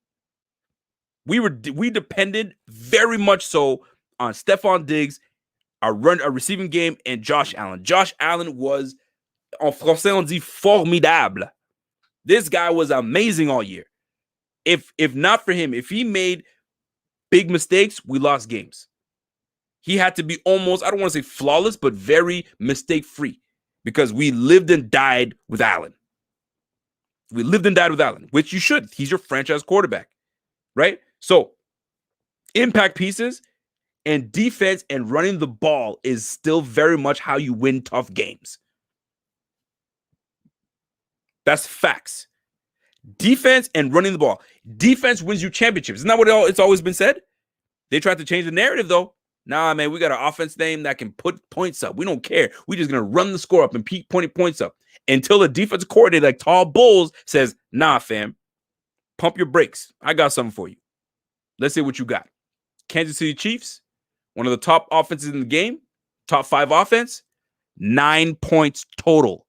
We depended very much so on Stephon Diggs, our receiving game, and Josh Allen. Josh Allen was, en français on dit formidable. This guy was amazing all year. If not for him, if he made big mistakes, we lost games. He had to be almost, I don't want to say flawless, but very mistake-free because we lived and died with Allen. We lived and died with Allen, which you should. He's your franchise quarterback, right? So, impact pieces, And defense and running the ball is still very much how you win tough games. That's facts. Defense and running the ball. Defense wins you championships. Isn't that what it's always been said? They tried to change the narrative, though. Nah, man, we got an offense name that can put points up. We don't care. We're just going to run the score up and keep points up until a defensive coordinator like Tall Bulls says, nah, fam, pump your brakes. I got something for you. Let's see what you got. Kansas City Chiefs, one of the top offenses in the game, top 5 offense, 9 points total.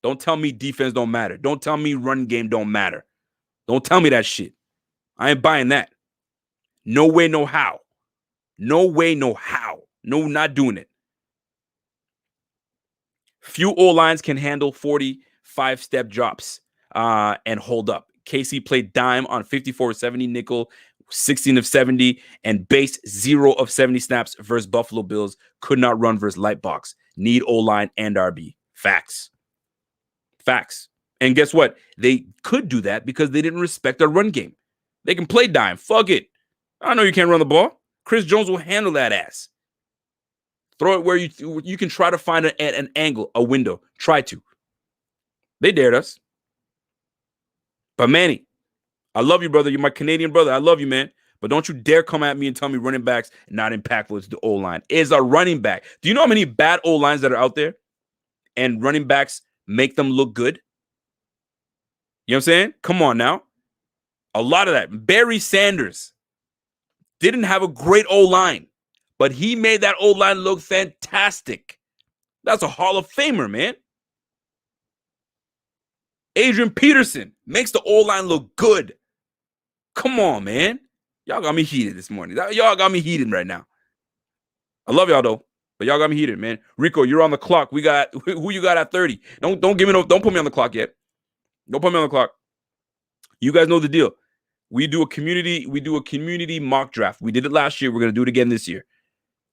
Don't tell me defense don't matter. Don't tell me run game don't matter. Don't tell me that shit. I ain't buying that. No way, no how. No way, no how. No, not doing it. Few O-lines can handle 45-step drops and hold up. KC played dime on 54-70 nickel, 16 of 70, and base 0 of 70 snaps versus Buffalo Bills. Could not run versus light box. Need O-line and RB. Facts. Facts. And guess what? They could do that because they didn't respect our run game. They can play dime. Fuck it. I know you can't run the ball. Chris Jones will handle that ass. Throw it where you can try to find an angle, a window. Try to. They dared us. But Manny, I love you, brother. You're my Canadian brother. I love you, man. But don't you dare come at me and tell me running backs not impactful. It's the O-line. Is a running back. Do you know how many bad O-lines that are out there? And running backs make them look good? You know what I'm saying? Come on now. A lot of that. Barry Sanders didn't have a great O-line, but he made that O-line look fantastic. That's a Hall of Famer, man. Adrian Peterson makes the O-line look good. Come on, man. Y'all got me heated this morning. Y'all got me heated right now. I love y'all, though, but y'all got me heated, man. Rico, you're on the clock. We got who you got at 30. Don't put me on the clock yet. Don't put me on the clock. You guys know the deal. We do a community mock draft. We did it last year. We're going to do it again this year.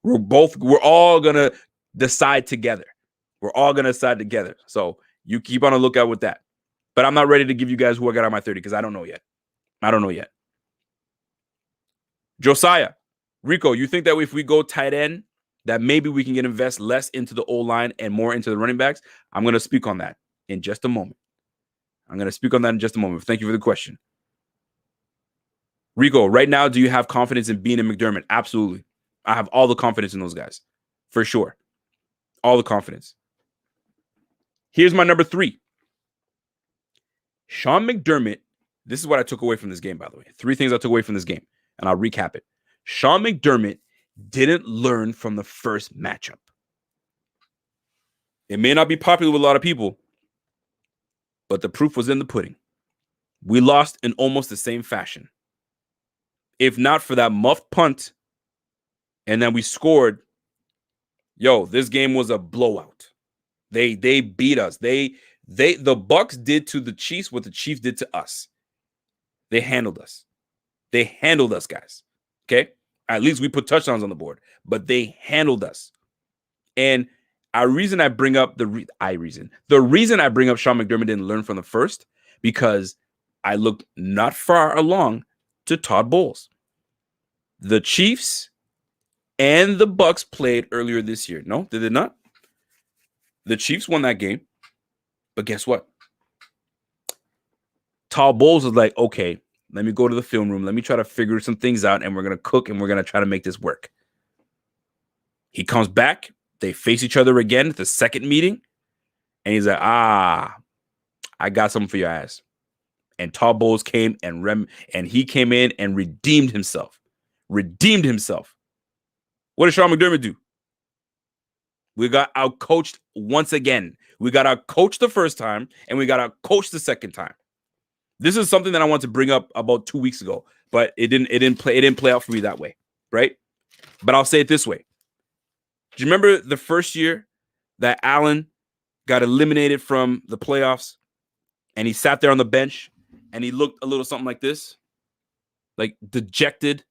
We're all going to decide together. We're all going to decide together. So you keep on a lookout with that. But I'm not ready to give you guys who I got on my 30 because I don't know yet. Josiah, Rico, you think that if we go tight end, that maybe we can invest less into the O-line and more into the running backs? I'm going to speak on that in just a moment. Thank you for the question. Rico, right now, do you have confidence in Bean and McDermott? Absolutely. I have all the confidence in those guys. For sure. All the confidence. Here's my number 3. Sean McDermott. This is what I took away from this game, by the way. 3 things I took away from this game, and I'll recap it. Sean McDermott didn't learn from the first matchup. It may not be popular with a lot of people, but the proof was in the pudding. We lost in almost the same fashion. If not for that muffed punt, and then we scored, this game was a blowout. They beat us. The Bucks did to the Chiefs what the Chiefs did to us. They handled us. Guys. Okay? At least we put touchdowns on the board, but they handled us. And the reason I bring up Sean McDermott didn't learn from the first, because I looked not far along to Todd Bowles. The Chiefs and the Bucks played earlier this year. No, they did not. The Chiefs won that game, but guess what? Todd Bowles was like, okay, let me go to the film room. Let me try to figure some things out, and we're going to cook, and we're going to try to make this work. He comes back. They face each other again at the second meeting, and he's like, I got something for your ass. And Todd Bowles came and he came in and redeemed himself. What did Sean McDermott do? We got out-coached once again. We got out-coached the first time, and we got out-coached the second time. This is something that I wanted to bring up about 2 weeks ago, but it didn't play out for me that way, right? But I'll say it this way. Do you remember the first year that Allen got eliminated from the playoffs, and he sat there on the bench, and he looked a little something like this, like dejected,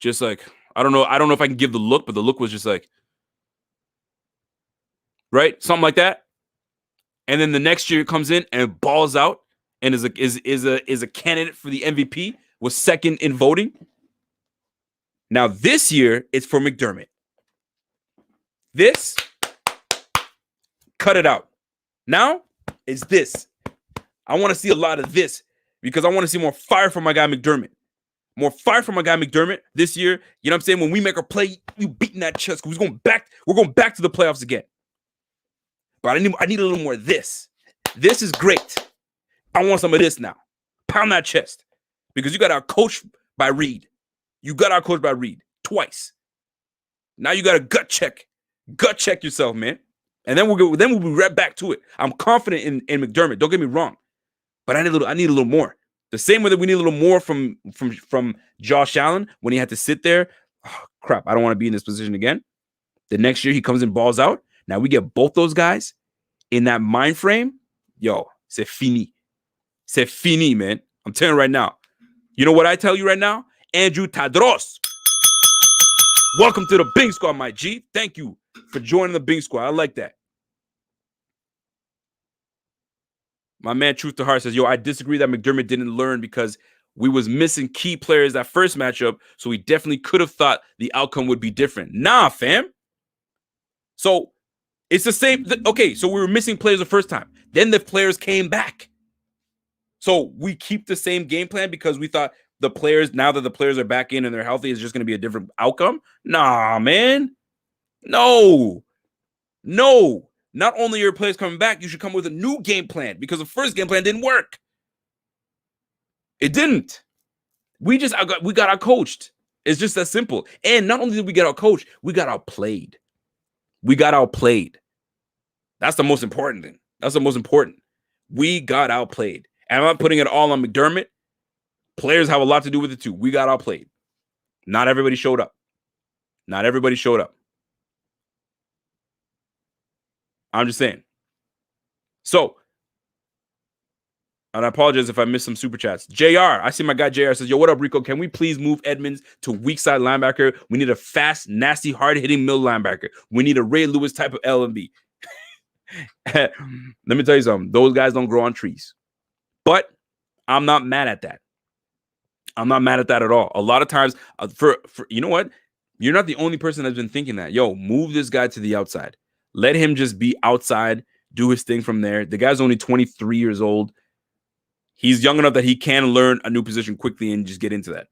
just like, I don't know if I can give the look, but the look was just like, right? Something like that. And then the next year comes in and balls out and is a candidate for the MVP, was second in voting. Now, this year, it's for McDermott. This, cut it out. Now, it's this. I want to see a lot of this because I want to see more fire from my guy McDermott. More fire from my guy McDermott this year. You know what I'm saying? When we make our play, you beating that chest. We're going back to the playoffs again. But I need a little more of this. This is great. I want some of this now. Pound that chest. Because you got our coach by Reed. You got our coach by Reed twice. Now you got to gut check. Gut check yourself, man. And then we'll be right back to it. I'm confident in McDermott. Don't get me wrong. But I need a little more. The same way that we need a little more from Josh Allen when he had to sit there. Oh, crap, I don't want to be in this position again. The next year he comes and balls out. Now we get both those guys in that mind frame. Yo, c'est fini. C'est fini, man. I'm telling you right now. You know what I tell you right now? Andrew Tadros. Welcome to the Bing Squad, my G. Thank you for joining the Bing Squad. I like that. My man Truth to Heart says, yo, I disagree that McDermott didn't learn because we was missing key players that first matchup, so we definitely could have thought the outcome would be different. Nah, fam. So it's the same. Okay, so we were missing players the first time. Then the players came back. So we keep the same game plan because we thought the players, now that the players are back in and they're healthy, is just going to be a different outcome. Nah, man. No. Not only are your players coming back, you should come with a new game plan because the first game plan didn't work. It didn't. We got outcoached. It's just that simple. And not only did we get outcoached, we got outplayed. That's the most important thing. We got outplayed. And I'm not putting it all on McDermott. Players have a lot to do with it too. We got outplayed. Not everybody showed up. I'm just saying. So, and I apologize if I missed some super chats. JR, I see my guy JR says, yo, what up, Rico? Can we please move Edmonds to weak side linebacker? We need a fast, nasty, hard-hitting middle linebacker. We need a Ray Lewis type of L&B. Let me tell you something. Those guys don't grow on trees. But I'm not mad at that. I'm not mad at that at all. A lot of times, for you know what? You're not the only person that's been thinking that. Yo, move this guy to the outside. Let him just be outside, do his thing from there. The guy's only 23 years old. He's young enough that he can learn a new position quickly and just get into that.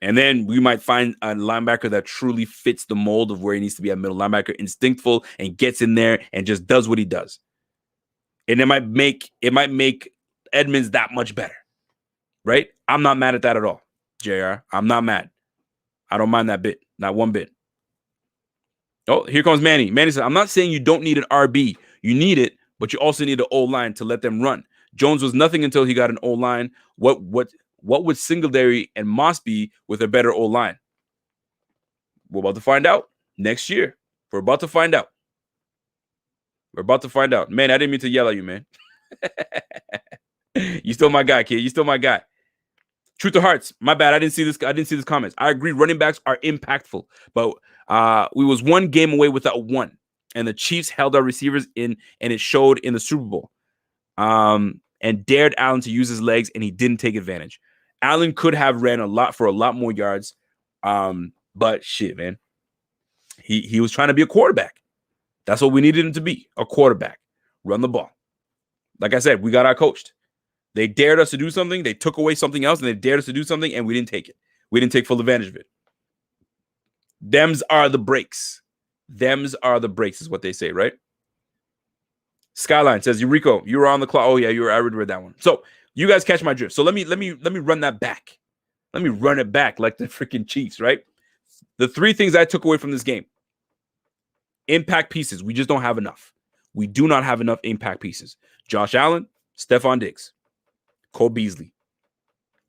And then we might find a linebacker that truly fits the mold of where he needs to be at middle linebacker, instinctful and gets in there and just does what he does. And it might make Edmonds that much better, right? I'm not mad at that at all, JR. I'm not mad. I don't mind that bit, not one bit. Oh, here comes Manny. Manny said, I'm not saying you don't need an RB. You need it, but you also need an O-line to let them run. Jones was nothing until he got an O-line. What would Singletary and Moss be with a better O-line? We're about to find out next year. We're about to find out. Man, I didn't mean to yell at you, man. You still my guy, kid. You still my guy. Truth to Hearts, my bad. I didn't see this comments. I agree. Running backs are impactful, but we was one game away without one, and the Chiefs held our receivers in, and it showed in the Super Bowl. And dared Allen to use his legs, and he didn't take advantage. Allen could have ran a lot more yards, but shit, man, he was trying to be a quarterback. That's what we needed him to be, a quarterback. Run the ball. Like I said, we got outcoached. They dared us to do something. They took away something else, and they dared us to do something, and we didn't take it. We didn't take full advantage of it. Thems are the breaks. Thems are the breaks is what they say, right? Skyline says, Rico, you were on the clock. Oh, yeah, I already read that one. So you guys catch my drift. So let me run that back. Let me run it back like the freaking Chiefs, right? The three things I took away from this game. Impact pieces. We just don't have enough. We do not have enough impact pieces. Josh Allen, Stephon Diggs, Cole Beasley,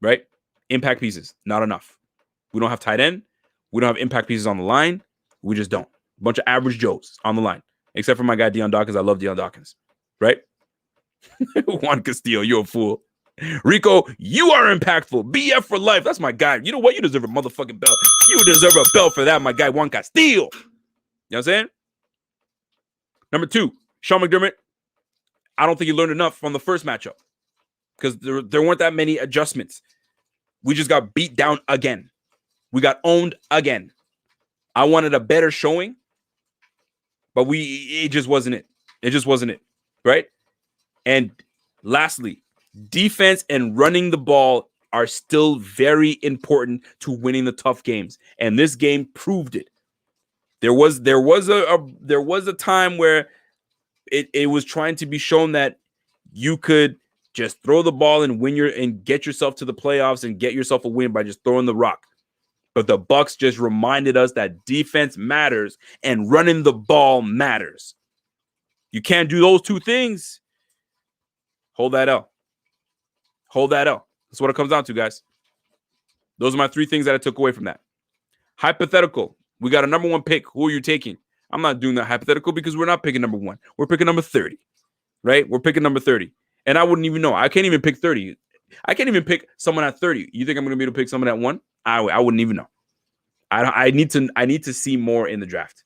right? Impact pieces, not enough. We don't have tight end. We don't have impact pieces on the line. We just don't. A bunch of average Joes on the line, except for my guy Deion Dawkins. I love Deion Dawkins, right? Juan Castillo, you're a fool. Rico, you are impactful. BF for life. That's my guy. You know what? You deserve a motherfucking belt. You deserve a belt for that, my guy Juan Castillo. You know what I'm saying? Number 2, Sean McDermott. I don't think he learned enough from the first matchup because there weren't that many adjustments. We just got beat down again. We got owned again. I wanted a better showing, but it just wasn't it. It just wasn't it, right? And lastly, defense and running the ball are still very important to winning the tough games, and this game proved it. There was a time where it was trying to be shown that you could just throw the ball and get yourself to the playoffs and get yourself a win by just throwing the rock. But the Bucs just reminded us that defense matters and running the ball matters. You can't do those two things. Hold that L. Hold that L. That's what it comes down to, guys. Those are my 3 things that I took away from that. Hypothetical. We got a number 1 pick. Who are you taking? I'm not doing that hypothetical because we're not picking number 1. We're picking number 30, right? We're picking number 30. And I wouldn't even know. I can't even pick 30. I can't even pick someone at 30. You think I'm going to be able to pick someone at 1? I wouldn't even know. I need to see more in the draft.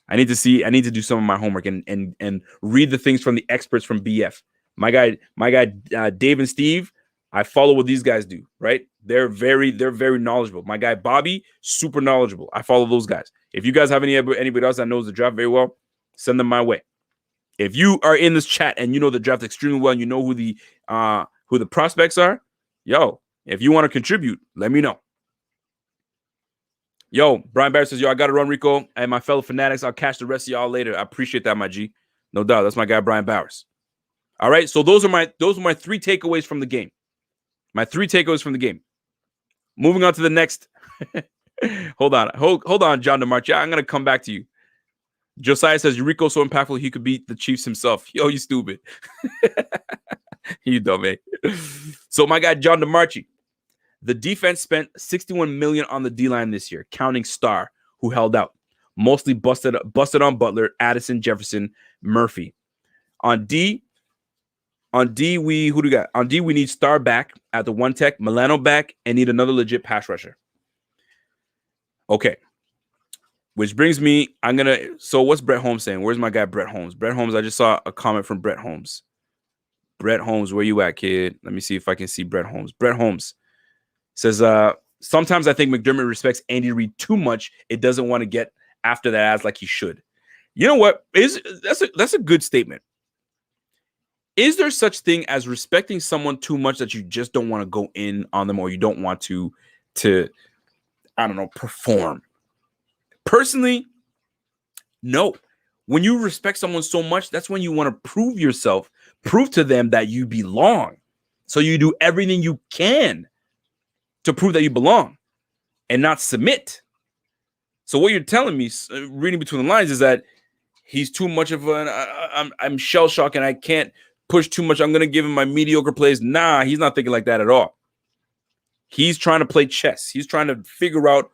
I need to do some of my homework and read the things from the experts from BF. My guy, Dave and Steve, I follow what these guys do, right? They're very knowledgeable. My guy, Bobby, super knowledgeable. I follow those guys. If you guys have anybody else that knows the draft very well, send them my way. If you are in this chat and you know the draft extremely well and you know who the prospects are, if you want to contribute, let me know. Brian Barrett says, I got to run, Rico. And my fellow fanatics, I'll catch the rest of y'all later. I appreciate that, my G. No doubt. That's my guy, Brian Bowers. All right. So those are my 3 takeaways from the game. My 3 takeaways from the game. Moving on to the next. Hold on, John DeMarchi. I'm going to come back to you. Josiah says, Rico's so impactful, he could beat the Chiefs himself. You stupid. You dumb, man. So my guy, John DeMarchi. The defense spent $61 million on the D-line this year, counting Starr, who held out. Mostly busted on Butler, Addison, Jefferson, Murphy. On D, who do we got? On D, we need Starr back at the 1 tech, Milano back, and need another legit pass rusher. Okay. Which brings me, so what's Brett Holmes saying? Where's my guy, Brett Holmes? Brett Holmes, I just saw a comment from Brett Holmes. Brett Holmes, where you at, kid? Let me see if I can see Brett Holmes. Brett Holmes says, sometimes I think McDermott respects Andy Reid too much. It doesn't want to get after that ass like he should. You know what? That's a good statement. Is there such thing as respecting someone too much that you just don't want to go in on them or you don't want to I don't know, perform? Personally, no. When you respect someone so much, that's when you want to prove yourself, prove to them that you belong. So you do everything you can to prove that you belong and not submit. So what you're telling me, reading between the lines, is that he's too much of I'm shell-shocked and I can't push too much. I'm going to give him my mediocre plays. Nah, he's not thinking like that at all. He's trying to play chess. He's trying to figure out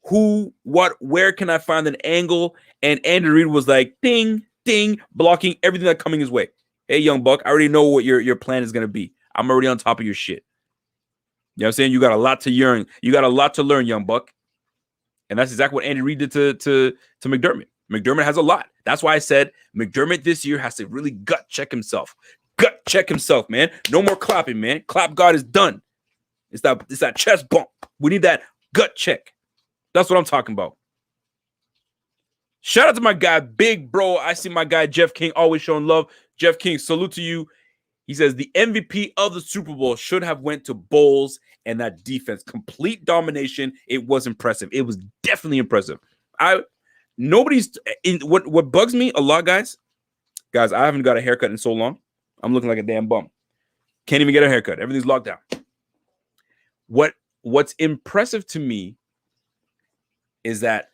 who, what, where can I find an angle? And Andy Reid was like, ding, ding, blocking everything that's coming his way. Hey, young buck, I already know what your plan is going to be. I'm already on top of your shit. You know what I'm saying? You got a lot to yearn. You got a lot to learn, young buck. And that's exactly what Andy Reid did to McDermott. McDermott has a lot. That's why I said McDermott this year has to really gut check himself. Gut check himself, man. No more clapping, man. Clap God is done. It's that chest bump. We need that gut check. That's what I'm talking about. Shout out to my guy, Big Bro. I see my guy, Jeff King, always showing love. Jeff King, salute to you. He says the MVP of the Super Bowl should have went to Bowles and that defense. Complete domination. It was impressive. It was definitely impressive. What bugs me a lot, guys, I haven't got a haircut in so long. I'm looking like a damn bum. Can't even get a haircut. Everything's locked down. What's impressive to me is that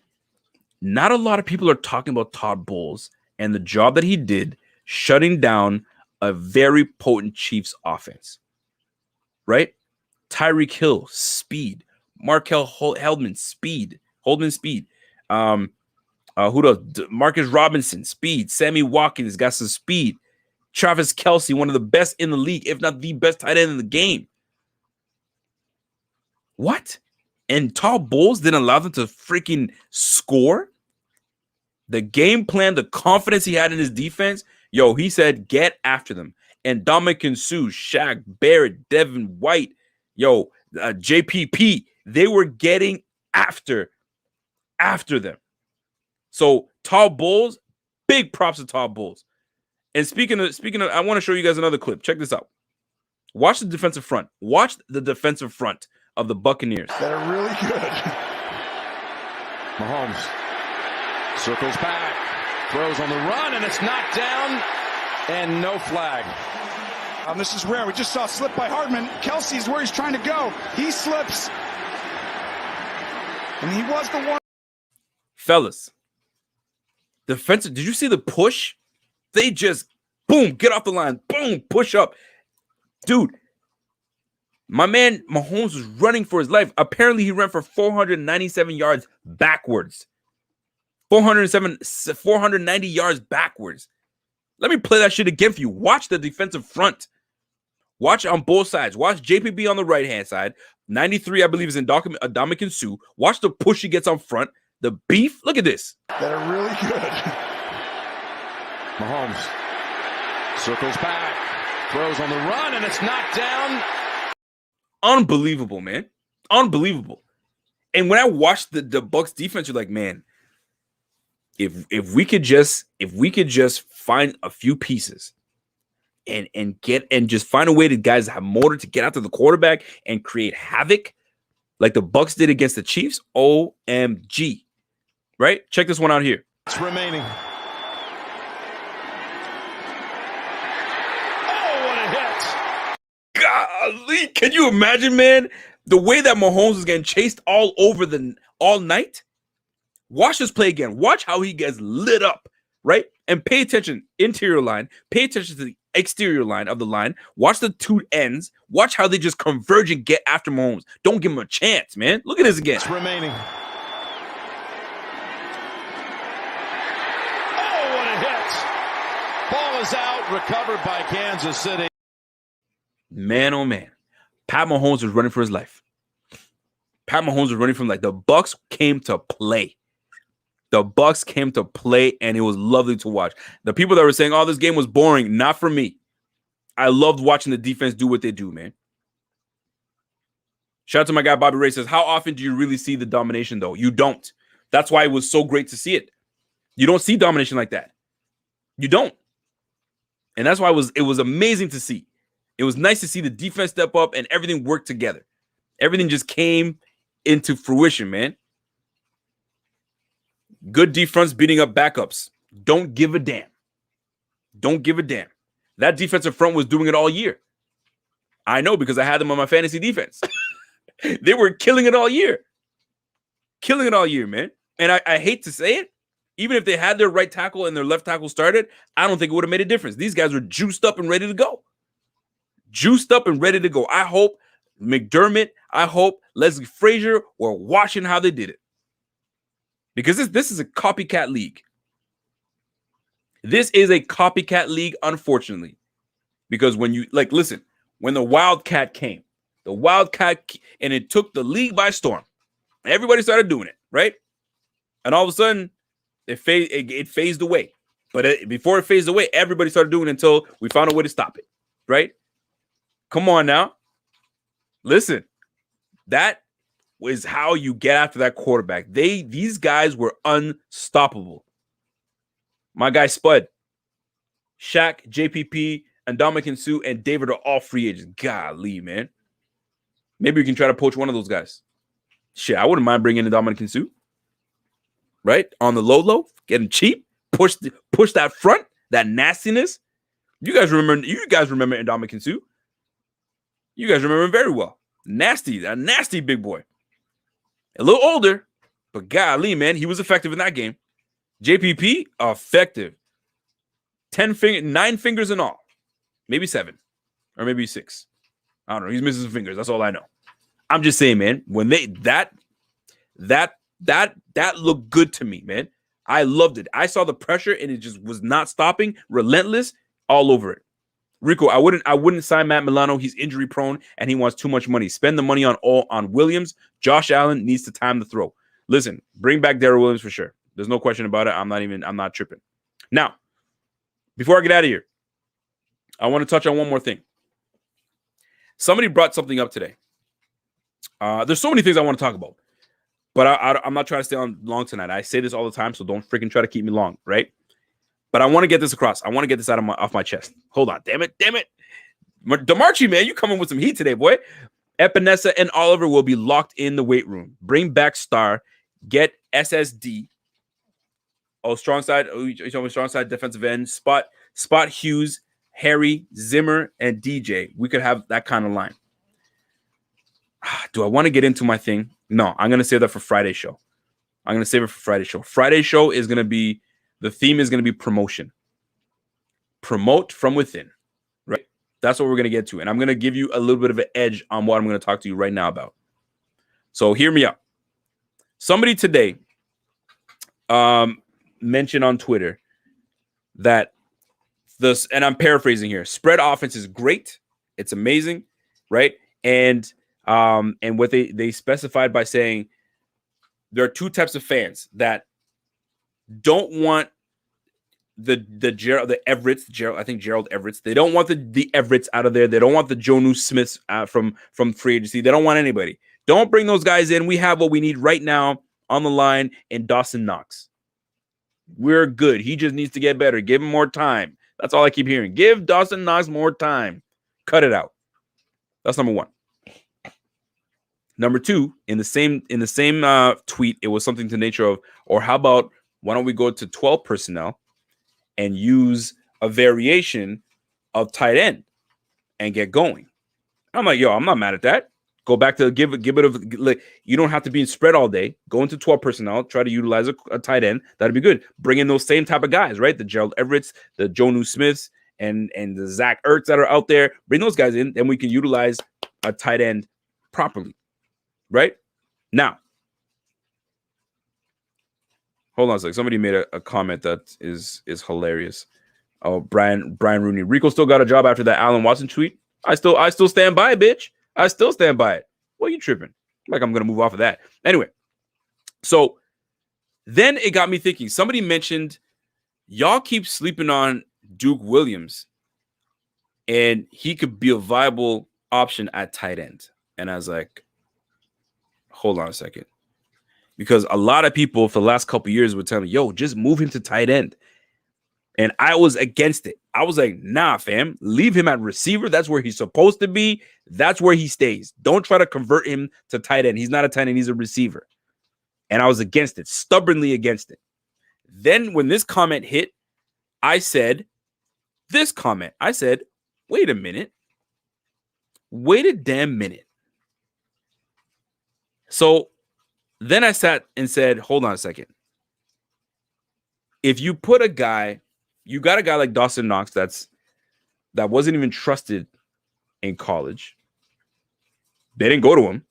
not a lot of people are talking about Todd Bowles and the job that he did shutting down a very potent Chiefs offense, right? Tyreek Hill, speed. Markel Holdman, speed. Who does? Marcus Robinson, speed. Sammy Watkins got some speed. Travis Kelce, one of the best in the league, if not the best tight end in the game. What? And Todd Bowles didn't allow them to freaking score? The game plan, the confidence he had in his defense, he said, get after them. And Dominican Sue, Shaq Barrett, Devin White, JPP, they were getting after them. So Todd Bowles, big props to Todd Bowles. And speaking of, I want to show you guys another clip. Check this out. Watch the defensive front. Watch the defensive front of the Buccaneers. They're really good. Mahomes circles back, throws on the run, and it's knocked down, and no flag. This is rare. We just saw a slip by Hardman. Kelsey's where he's trying to go. He slips. And he was the one. Fellas, defensive, did you see the push? They just, boom, get off the line. Boom, push up. Dude, my man Mahomes was running for his life. Apparently, he ran for 497 yards backwards. 490 yards backwards. Let me play that shit again for you. Watch the defensive front. Watch on both sides. Watch JPB on the right-hand side. 93, I believe, is in Ndamukong Suh. Watch the push he gets on front. The beef. Look at this. They're really good. Mahomes circles back, throws on the run, and it's knocked down. Unbelievable, man. Unbelievable. And when I watched the Bucs defense, you're like, man, if we could just find a few pieces and just find a way to guys have motor to get after the quarterback and create havoc like the Bucs did against the Chiefs, OMG. Right? Check this one out here. It's remaining. Golly, can you imagine, man, the way that Mahomes is getting chased all over all night? Watch this play again. Watch how he gets lit up, right? And pay attention, interior line. Pay attention to the exterior line of the line. Watch the two ends. Watch how they just converge and get after Mahomes. Don't give him a chance, man. Look at this again. It's remaining. Oh, what a hit. Ball is out, recovered by Kansas City. Man, oh man, Pat Mahomes was running for his life. Pat Mahomes was running from the Bucs came to play. The Bucs came to play, and it was lovely to watch. The people that were saying, "Oh, this game was boring," not for me. I loved watching the defense do what they do, man. Shout out to my guy Bobby Ray says, "How often do you really see the domination, though? You don't. That's why it was so great to see it. You don't see domination like that. You don't, and that's why it was amazing to see." It was nice to see the defense step up and everything work together. Everything just came into fruition, man. Good defense beating up backups. Don't give a damn. Don't give a damn. That defensive front was doing it all year. I know because I had them on my fantasy defense. They were killing it all year. Killing it all year, man. And I hate to say it. Even if they had their right tackle and their left tackle started, I don't think it would have made a difference. These guys were juiced up and ready to go. Juiced up and ready to go. I hope McDermott, I hope Leslie Frazier were watching how they did it. Because this is a copycat league. This is a copycat league, unfortunately. Because when you, listen, when the Wildcat came, and it took the league by storm. Everybody started doing it, right? And all of a sudden, it phased away. But before it phased away, everybody started doing it until we found a way to stop it, right? Come on now. Listen, that was how you get after that quarterback. These guys were unstoppable. My guy Spud, Shaq, JPP, and Ndamukong Suh, and David are all free agents. Golly, man. Maybe we can try to poach one of those guys. Shit, I wouldn't mind bringing in Ndamukong Suh. Right? On the low, getting cheap. Push that front, that nastiness. You guys remember Ndamukong Suh. You guys remember him very well. Nasty, a nasty big boy. A little older, but golly, man, he was effective in that game. JPP, effective. 9 fingers in all. Maybe 7. Or maybe 6. I don't know. He's missing some fingers. That's all I know. I'm just saying, man, when that looked good to me, man. I loved it. I saw the pressure and it just was not stopping. Relentless, all over it. Rico, I wouldn't sign Matt Milano. He's injury prone and he wants too much money. Spend the money on Williams. Josh Allen needs to time the throw. Listen, bring back Darrell Williams for sure. There's no question about it. I'm not tripping. Now, before I get out of here, I want to touch on one more thing. Somebody brought something up today. There's so many things I want to talk about. But I'm not trying to stay on long tonight. I say this all the time, so don't freaking try to keep me long, right? But I want to get this across. I want to get this off my chest. Hold on, damn it. DeMarchi, man, you coming with some heat today, boy. Epinesa and Oliver will be locked in the weight room. Bring back Star. Get SSD. Oh, strong side. Oh, you told me strong side defensive end. Spot Hughes, Harry, Zimmer, and DJ. We could have that kind of line. Do I want to get into my thing? No, I'm going to save that for Friday's show. Friday's show is going to be, the theme is going to be promotion. Promote from within, right? That's what we're going to get to. And I'm going to give you a little bit of an edge on what I'm going to talk to you right now about. So hear me out. Somebody today mentioned on Twitter that this, and I'm paraphrasing here, spread offense is great. It's amazing, right? And what they specified by saying there are two types of fans that don't want the Everetts, I think Gerald Everetts. They don't want the Everetts out of there. They don't want the Jonnu Smiths from free agency. They don't want anybody. Don't bring those guys in. We have what we need right now on the line in Dawson Knox. We're good. He just needs to get better. Give him more time. That's all I keep hearing. Give Dawson Knox more time. Cut it out. That's number one. Number two, in the same tweet, it was something to the nature of, or how about, why don't we go to 12 personnel and use a variation of tight end and get going? I'm like, yo, I'm not mad at that. Go back to give it like, you don't have to be in spread all day. Go into 12 personnel, try to utilize a tight end. That'd be good. Bring in those same type of guys, right? The Gerald Everetts, the Jonnu Smiths, and the Zach Ertz that are out there. Bring those guys in, then we can utilize a tight end properly. Right now, hold on a second. Somebody made a comment that is hilarious. Oh, Brian Rooney. Rico still got a job after that Allen Watson tweet. I still stand by it, bitch. I still stand by it. What are you tripping? Like I'm gonna move off of that. Anyway, so then it got me thinking. Somebody mentioned y'all keep sleeping on Duke Williams, and he could be a viable option at tight end. And I was like, hold on a second. Because a lot of people for the last couple of years would tell me, yo, just move him to tight end. And I was against it. I was like, nah, fam, leave him at receiver. That's where he's supposed to be. That's where he stays. Don't try to convert him to tight end. He's not a tight end. He's a receiver. And I was against it, stubbornly against it. Then when this comment hit, I said, wait a minute. Wait a damn minute. So then I sat and said, hold on a second. If you put a guy, you got a guy like Dawson Knox that wasn't even trusted in college. They didn't go to him.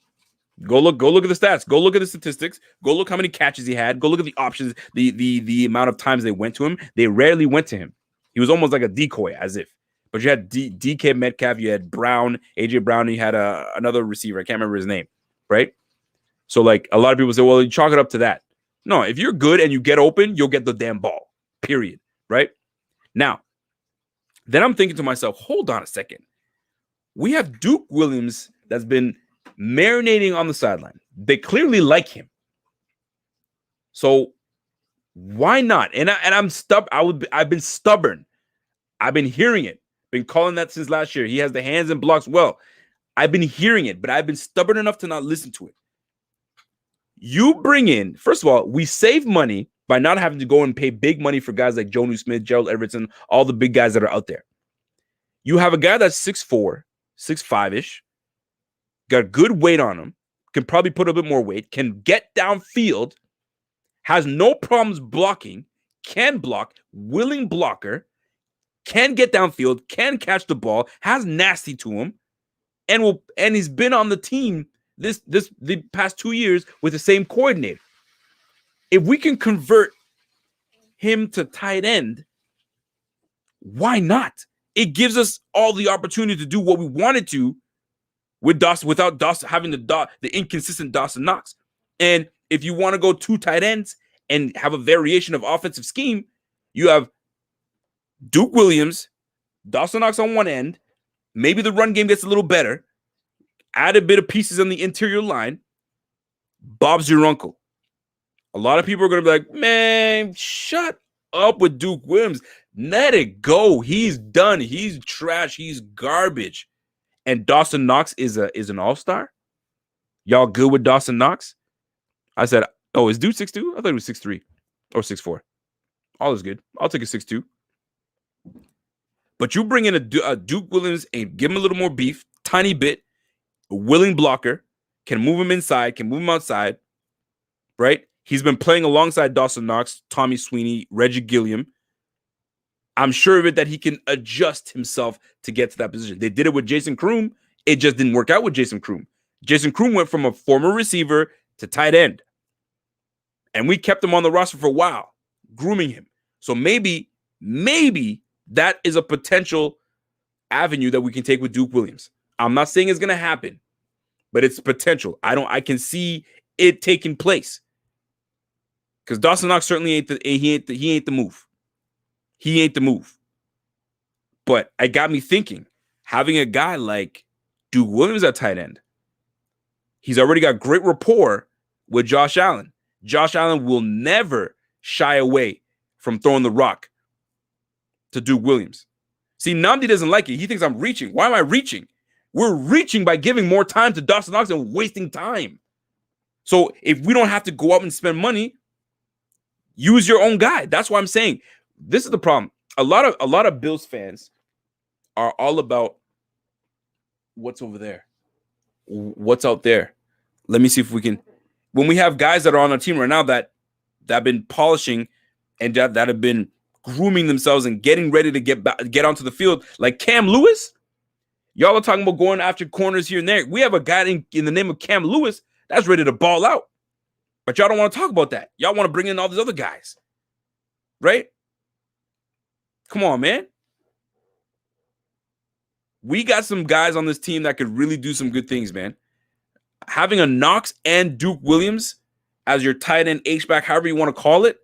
Go look at the stats. Go look at the statistics. Go look how many catches he had. Go look at the options, the amount of times they went to him. They rarely went to him. He was almost like a decoy, as if. But you had DK Metcalf, you had Brown, AJ Brown, and you had another receiver. I can't remember his name, right? So, like, a lot of people say, well, you chalk it up to that. No, if you're good and you get open, you'll get the damn ball, period, right? Now, then I'm thinking to myself, hold on a second. We have Duke Williams that's been marinating on the sideline. They clearly like him. So, why not? And I'm stubborn. I've been stubborn. I've been hearing it. Been calling that since last year. He has the hands and blocks well. I've been hearing it, but I've been stubborn enough to not listen to it. You bring in, first of all, we save money by not having to go and pay big money for guys like Jonnu Smith, Gerald Everett, and all the big guys that are out there. You have a guy that's 6'4", 6'5"-ish, got good weight on him, can probably put a bit more weight, can get downfield, has no problems blocking, can block, willing blocker, can get downfield, can catch the ball, has nasty to him, and he's been on the team the past 2 years with the same coordinator. If we can convert him to tight end, why not? It gives us all the opportunity to do what we wanted to with Dawson, without Dawson having the inconsistent Dawson Knox. And if you want to go two tight ends and have a variation of offensive scheme, you have Duke Williams, Dawson Knox on one end. Maybe the run game gets a little better. Add a bit of pieces on the interior line. Bob's your uncle. A lot of people are going to be like, man, shut up with Duke Williams. Let it go. He's done. He's trash. He's garbage. And Dawson Knox is an all-star? Y'all good with Dawson Knox? I said, oh, is Duke 6'2"? I thought he was 6'3" or 6'4". All is good. I'll take a 6'2". But you bring in a Duke Williams and give him a little more beef, tiny bit, a willing blocker, can move him inside, can move him outside, right? He's been playing alongside Dawson Knox, Tommy Sweeney, Reggie Gilliam. I'm sure of it that he can adjust himself to get to that position. They did it with Jason Kroom. It just didn't work out with Jason Kroom. Jason Kroom went from a former receiver to tight end. And we kept him on the roster for a while, grooming him. So maybe that is a potential avenue that we can take with Duke Williams. I'm not saying it's going to happen, but it's potential. I can see it taking place. Because Dawson Knox certainly ain't the move. He ain't the move. But it got me thinking, having a guy like Duke Williams at tight end, he's already got great rapport with Josh Allen. Josh Allen will never shy away from throwing the rock to Duke Williams. See, Nnamdi doesn't like it. He thinks I'm reaching. Why am I reaching? We're reaching by giving more time to Dawson Knox and wasting time. So if we don't have to go out and spend money, use your own guy. That's why I'm saying this is the problem. A lot of Bills fans are all about what's over there. What's out there? Let me see if we can. When we have guys that are on our team right now that have been polishing and that have been grooming themselves and getting ready to get onto the field, like Cam Lewis, y'all are talking about going after corners here and there. We have a guy in the name of Cam Lewis that's ready to ball out. But y'all don't want to talk about that. Y'all want to bring in all these other guys. Right? Come on, man. We got some guys on this team that could really do some good things, man. Having a Knox and Duke Williams as your tight end H-back, however you want to call it,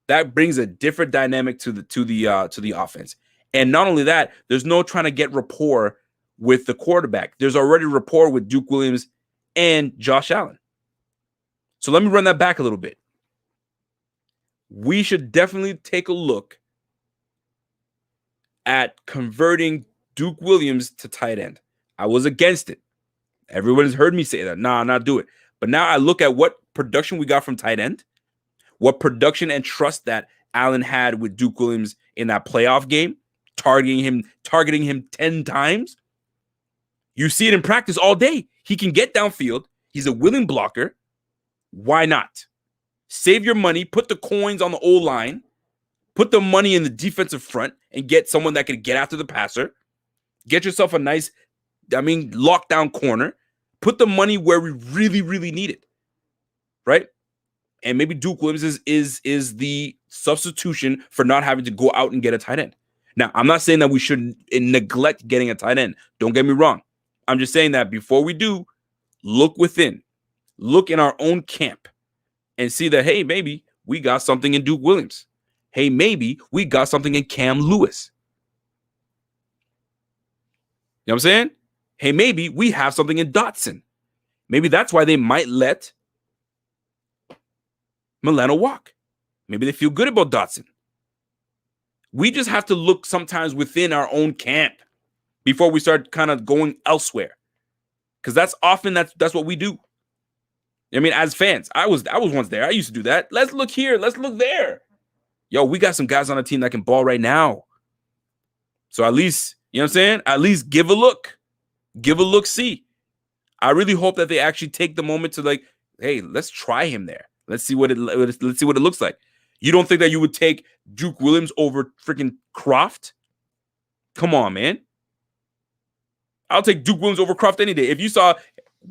that brings a different dynamic to the offense. And not only that, there's no trying to get rapport with the quarterback. There's already rapport with Duke Williams and Josh Allen. So let me run that back a little bit. We should definitely take a look at converting Duke Williams to tight end. I was against it. Everyone's heard me say that. Nah, not do it. But now I look at what production we got from tight end, what production and trust that Allen had with Duke Williams in that playoff game, targeting him 10 times. You see it in practice all day. He can get downfield. He's a willing blocker. Why not? Save your money, put the coins on the O-line, put the money in the defensive front, and get someone that can get after the passer. Get yourself a nice, lockdown corner. Put the money where we really, really need it, right? And maybe Duke Williams is the substitution for not having to go out and get a tight end. Now, I'm not saying that we should neglect getting a tight end. Don't get me wrong. I'm just saying that before we do, look within. Look in our own camp and see that, hey, maybe we got something in Duke Williams. Hey, maybe we got something in Cam Lewis. You know what I'm saying? Hey, maybe we have something in Dotson. Maybe that's why they might let Milano walk. Maybe they feel good about Dotson. We just have to look sometimes within our own camp before we start kind of going elsewhere. Because that's what we do. I mean, as fans, I was once there. I used to do that. Let's look here. Let's look there. Yo, we got some guys on the team that can ball right now. So at least, you know what I'm saying? At least give a look. Give a look, see. I really hope that they actually take the moment to like, hey, let's try him there. Let's see what it looks like. You don't think that you would take Duke Williams over freaking Croft? Come on, man. I'll take Duke Williams over Croft any day. If you saw,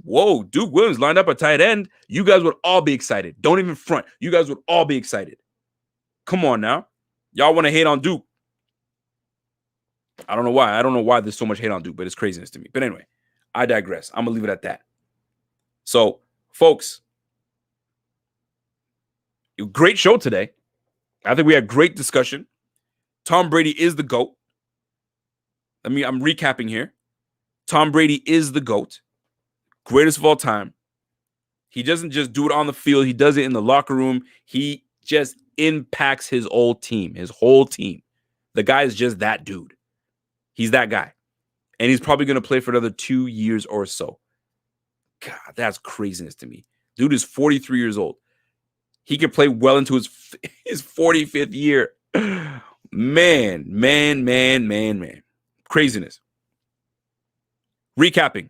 whoa, Duke Williams lined up a tight end, you guys would all be excited. Don't even front. You guys would all be excited. Come on now. Y'all want to hate on Duke. I don't know why. I don't know why there's so much hate on Duke, but it's craziness to me. But anyway, I digress. I'm going to leave it at that. So, folks, great show today. I think we had great discussion. Tom Brady is the GOAT. I'm recapping here. Tom Brady is the GOAT. Greatest of all time. He doesn't just do it on the field. He does it in the locker room. He just impacts his whole team. The guy is just that dude. He's that guy. And he's probably going to play for another 2 years or so. God, that's craziness to me. Dude is 43 years old. He could play well into his 45th year. Man. Craziness. Recapping.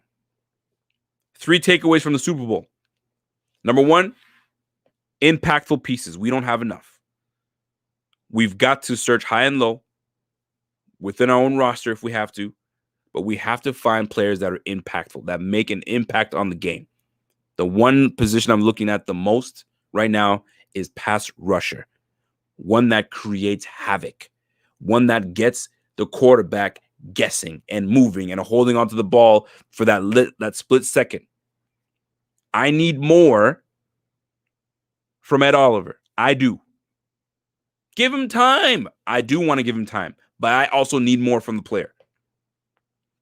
3 takeaways from the Super Bowl. Number 1, impactful pieces. We don't have enough. We've got to search high and low within our own roster if we have to, but we have to find players that are impactful, that make an impact on the game. The one position I'm looking at the most right now is pass rusher, one that creates havoc, one that gets the quarterback guessing and moving and holding onto the ball for that split second. I need more from Ed Oliver. I do. Give him time. I do want to give him time, but I also need more from the player.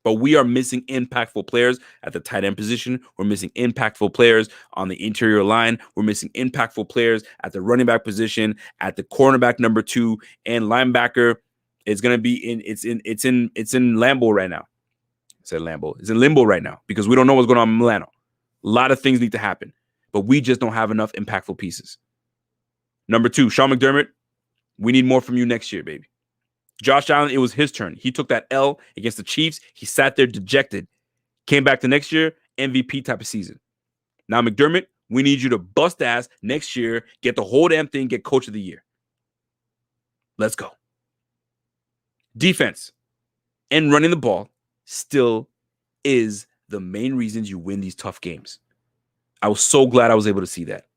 But we are missing impactful players at the tight end position. We're missing impactful players on the interior line. We're missing impactful players at the running back position, at the cornerback number 2, and linebacker. It's going to be in Lambeau right now. I said Lambeau. It's in limbo right now because we don't know what's going on in Milano. A lot of things need to happen, but we just don't have enough impactful pieces. Number 2, Sean McDermott, we need more from you next year, baby. Josh Allen, it was his turn. He took that L against the Chiefs. He sat there dejected. Came back the next year, MVP type of season. Now, McDermott, we need you to bust ass next year, get the whole damn thing, get coach of the year. Let's go. Defense and running the ball still is the main reasons you win these tough games. I was so glad I was able to see that.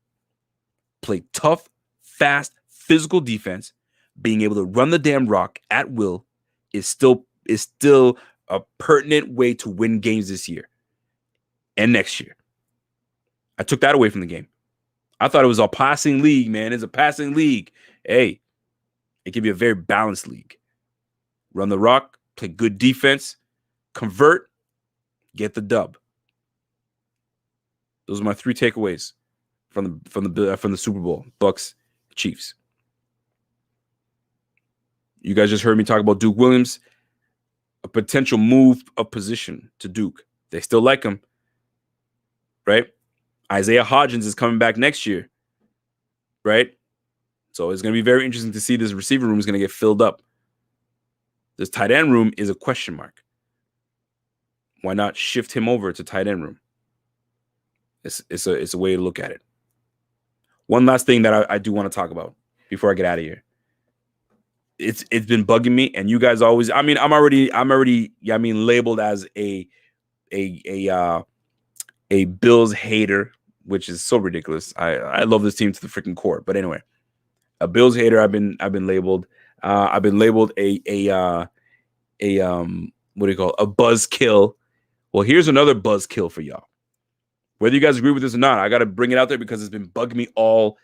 Play tough, fast, physical defense. Being able to run the damn rock at will is still a pertinent way to win games this year and next year. I took that away from the game. I thought it was a passing league, man. It's a passing league. Hey, it can be a very balanced league. Run the rock, play good defense, convert, get the dub. Those are my 3 takeaways from the Super Bowl. Bucks, Chiefs. You guys just heard me talk about Duke Williams, a potential move of position to Duke. They still like him, right? Isaiah Hodgins is coming back next year, right? So it's going to be very interesting to see this receiver room is going to get filled up. This tight end room is a question mark. Why not shift him over to tight end room? It's a way to look at it. One last thing that I do want to talk about before I get out of here. It's been bugging me, and you guys always. I mean, I'm already labeled as a Bills hater, which is so ridiculous. I love this team to the freaking core, but anyway, a Bills hater. I've been labeled. I've been labeled a what do you call it? A buzzkill. Well, here's another buzzkill for y'all. Whether you guys agree with this or not, I got to bring it out there because it's been bugging me all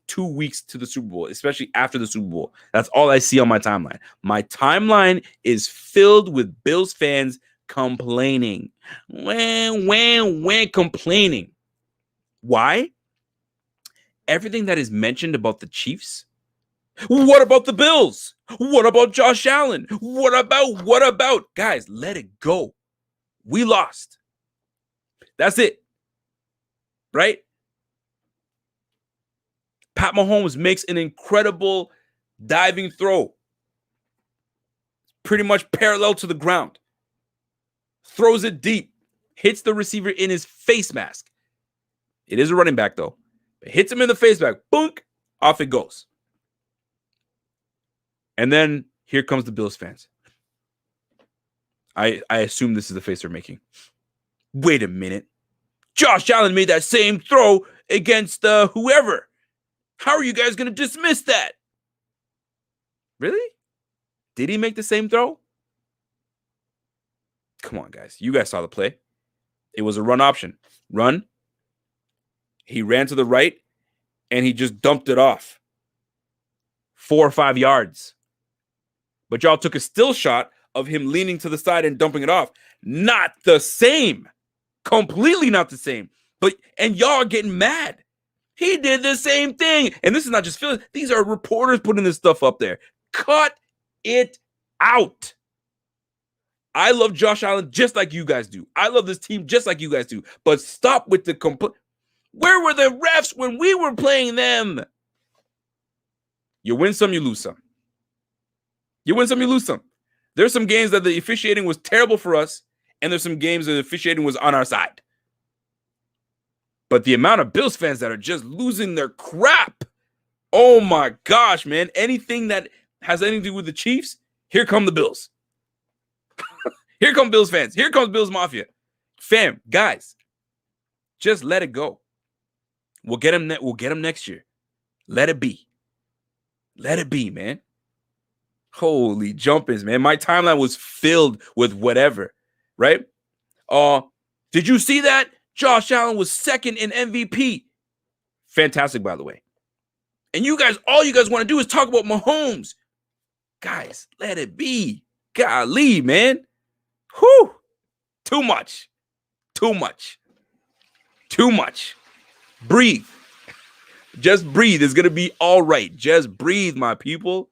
2 weeks to the Super Bowl, especially after the Super Bowl. That's all I see on my timeline. My timeline is filled with Bills fans complaining. When complaining. Why? Everything that is mentioned about the Chiefs. What about the Bills? What about Josh Allen? What about? Guys, let it go. We lost. That's it. Right? Pat Mahomes makes an incredible diving throw. Pretty much parallel to the ground. Throws it deep. Hits the receiver in his face mask. It is a running back, though. It hits him in the face mask. Boink. Off it goes. And then here comes the Bills fans. I assume this is the face they're making. Wait a minute. Josh Allen made that same throw against whoever. How are you guys going to dismiss that? Really? Did he make the same throw? Come on, guys. You guys saw the play. It was a run option. Run. He ran to the right, and he just dumped it off. 4 or 5 yards. But y'all took a still shot of him leaning to the side and dumping it off. Not the same. Completely not the same. And y'all are getting mad. He did the same thing. And this is not just Philly. These are reporters putting this stuff up there. Cut it out. I love Josh Allen just like you guys do. I love this team just like you guys do. But stop with the Where were the refs when we were playing them? You win some, you lose some. You win some, you lose some. There's some games that the officiating was terrible for us, and there's some games that the officiating was on our side. But the amount of Bills fans that are just losing their crap. Oh my gosh, man. Anything that has anything to do with the Chiefs, here come the Bills. Here come Bills fans. Here comes Bills Mafia. Fam, guys, just let it go. We'll get him next year. Let it be. Let it be, man. Holy jumpers, man. My timeline was filled with whatever, right? Did you see that? Josh Allen was second in MVP. Fantastic, by the way. And you guys, all you guys want to do is talk about Mahomes. Guys, let it be. Golly, man. Whew. Too much. Too much. Too much. Breathe. Just breathe. It's going to be all right. Just breathe, my people.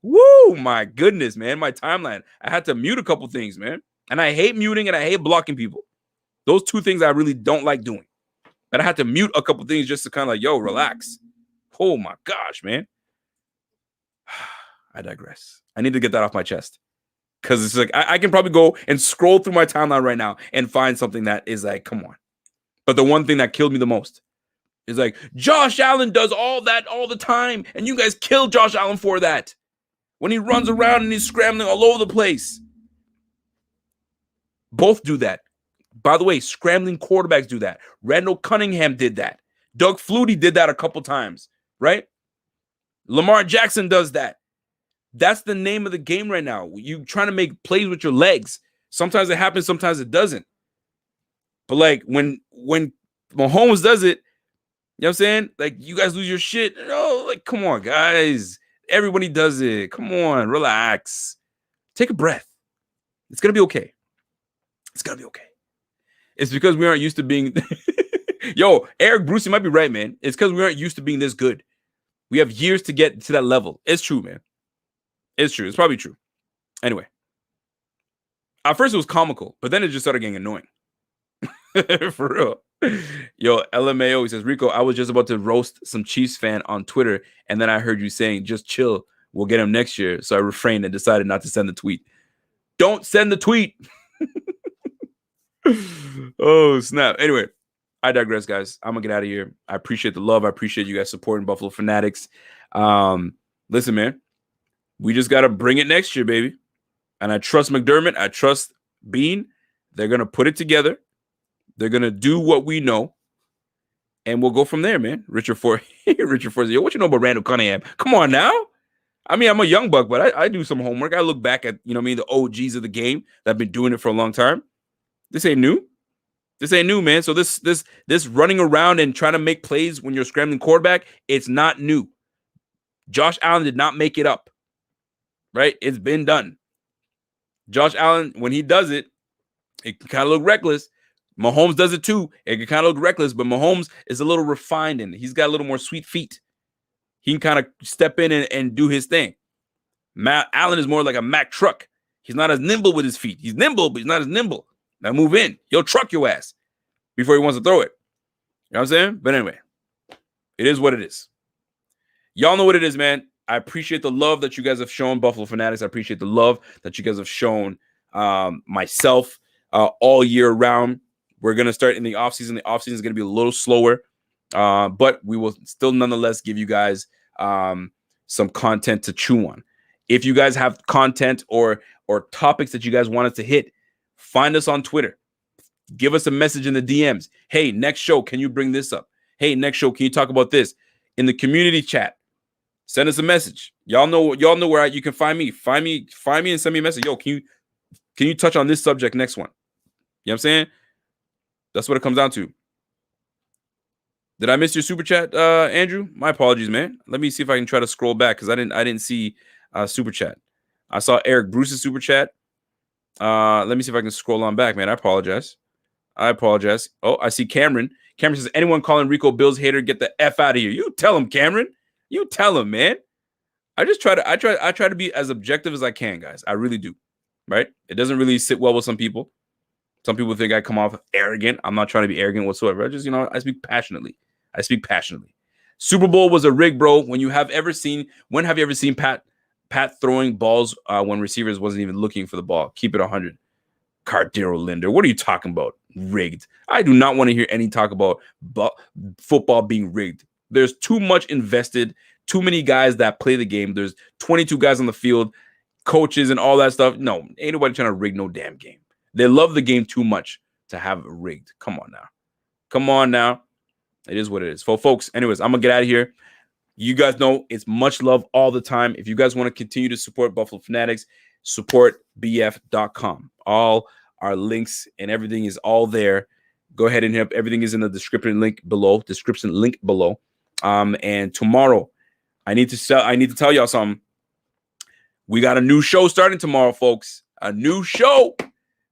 Woo, my goodness, man. My timeline. I had to mute a couple things, man. And I hate muting and I hate blocking people. Those two things I really don't like doing. But I had to mute a couple things just to kind of like, yo, relax. Oh, my gosh, man. I digress. I need to get that off my chest. Because it's like, I can probably go and scroll through my timeline right now and find something that is like, come on. But the one thing that killed me the most is like, Josh Allen does all that all the time. And you guys kill Josh Allen for that. When he runs around and he's scrambling all over the place. Both do that. By the way, scrambling quarterbacks do that. Randall Cunningham did that. Doug Flutie did that a couple times, right? Lamar Jackson does that. That's the name of the game right now. You trying to make plays with your legs. Sometimes it happens, sometimes it doesn't. But like when Mahomes does it, you know what I'm saying? Like you guys lose your shit. Oh, like come on, guys. Everybody does it. Come on, relax. Take a breath. It's gonna be okay. It's gonna be okay. It's because we aren't used to being. Yo, Eric Brucey might be right, man. It's because we aren't used to being this good. We have years to get to that level. It's true, man. It's true. It's probably true. Anyway, at first it was comical, but then it just started getting annoying. For real. Yo, LMAO, he says, Rico, I was just about to roast some Chiefs fan on Twitter, and then I heard you saying, just chill. We'll get him next year. So I refrained and decided not to send the tweet. Don't send the tweet. Oh, snap. Anyway, I digress, guys. I'm going to get out of here. I appreciate the love. I appreciate you guys supporting Buffalo Fanatics. Listen, man, we just got to bring it next year, baby. And I trust McDermott. I trust Bean. They're going to put it together. They're going to do what we know. And we'll go from there, man. Richard Ford. Richard Ford. Yo, what you know about Randall Cunningham? Come on now. I mean, I'm a young buck, but I do some homework. I look back at, you know what I mean, the OGs of the game that have been doing it for a long time. This ain't new. This ain't new, man. So this running around and trying to make plays when you're a scrambling quarterback, it's not new. Josh Allen did not make it up, right? It's been done. Josh Allen, when he does it, it can kind of look reckless. Mahomes does it too. It can kind of look reckless, but Mahomes is a little refined and he's got a little more sweet feet. He can kind of step in and do his thing. Matt Allen is more like a Mack truck. He's not as nimble with his feet. He's nimble, but he's not as nimble. Now move in. He'll truck your ass before he wants to throw it. You know what I'm saying? But anyway, it is what it is. Y'all know what it is, man. I appreciate the love that you guys have shown Buffalo Fanatics. I appreciate the love that you guys have shown myself all year round. We're going to start in the offseason. The offseason is going to be a little slower, but we will still nonetheless give you guys some content to chew on. If you guys have content or topics that you guys want us to hit, find us on Twitter. Give us a message in the DMs. Hey, next show, can you bring this up? Hey, next show, can you talk about this? In the community chat, send us a message. Y'all know where you can find me. Find me and send me a message. Yo, can you touch on this subject next one? You know what I'm saying? That's what it comes down to. Did I miss your super chat, Andrew? My apologies, man. Let me see if I can try to scroll back because I didn't see super chat. I saw Eric Bruce's super chat. Let me see if I can scroll on back, man. I apologize. Oh, I see Cameron. Cameron says, anyone calling Rico Bills hater, get the F out of here. You tell him, Cameron. You tell him, man. I try to be as objective as I can, guys. I really do. Right? It doesn't really sit well with some people. Some people think I come off arrogant. I'm not trying to be arrogant whatsoever. I just, I speak passionately. Super Bowl was a rig, bro. When have you ever seen Pat throwing balls when receivers wasn't even looking for the ball? Keep it 100. Cardero Linder. What are you talking about? Rigged. I do not want to hear any talk about football being rigged. There's too much invested, too many guys that play the game. There's 22 guys on the field, coaches and all that stuff. No, ain't nobody trying to rig no damn game. They love the game too much to have it rigged. Come on now. It is what it is. Folks, anyways, I'm going to get out of here. You guys know it's much love all the time. If you guys want to continue to support Buffalo Fanatics, support bf.com. All our links and everything is all there. Go ahead and hit. Everything is in the description link below. And tomorrow, I need to tell y'all something. We got a new show starting tomorrow, folks. A new show,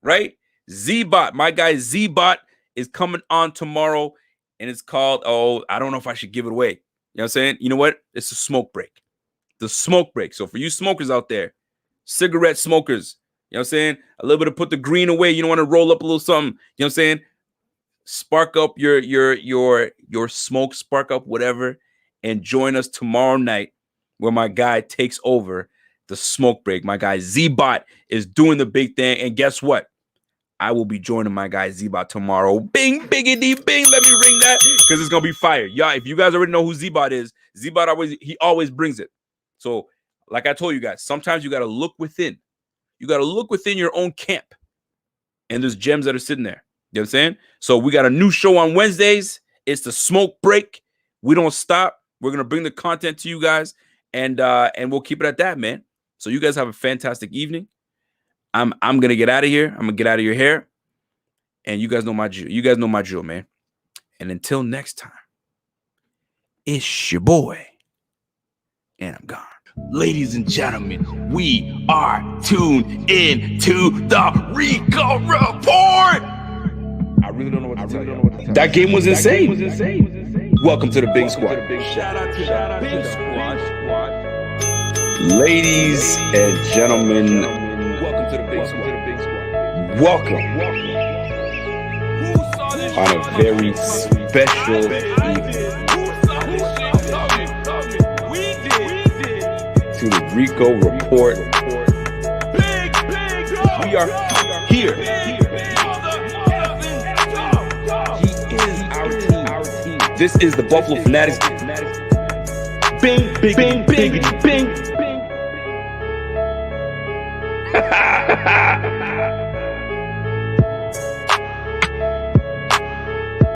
right? Z-Bot, my guy Z-Bot is coming on tomorrow, and it's called, I don't know if I should give it away. You know what I'm saying? You know what? It's a smoke break. The smoke break. So for you smokers out there, cigarette smokers, you know what I'm saying? A little bit of put the green away. You don't want to roll up a little something. You know what I'm saying? Spark up your smoke, spark up whatever, and join us tomorrow night where my guy takes over the smoke break. My guy Z-Bot is doing the big thing. And guess what? I will be joining my guy Z-Bot tomorrow. Bing, biggity, bing. Let me ring that because it's going to be fire. Yeah, if you guys already know who Z-Bot is, Z-Bot always brings it. So like I told you guys, sometimes you got to look within. You got to look within your own camp. And there's gems that are sitting there. You know what I'm saying? So we got a new show on Wednesdays. It's the smoke break. We don't stop. We're going to bring the content to you guys. And we'll keep it at that, man. So you guys have a fantastic evening. I'm going to get out of here. I'm going to get out of your hair. And you guys know my drill. You guys know my drill, man. And until next time, it's your boy. And I'm gone. Ladies and gentlemen, we are tuned in to the Rico Report. I really don't know what to tell you. That game was insane. Welcome to the Big Squad. Shout out to the Big Squad. Ladies and gentlemen, welcome to the Big Squad. Welcome on a very special evening to the Rico Report. We are here. He is our team. This is the Buffalo Fanatics. Bing, bing, bing, bing, bing.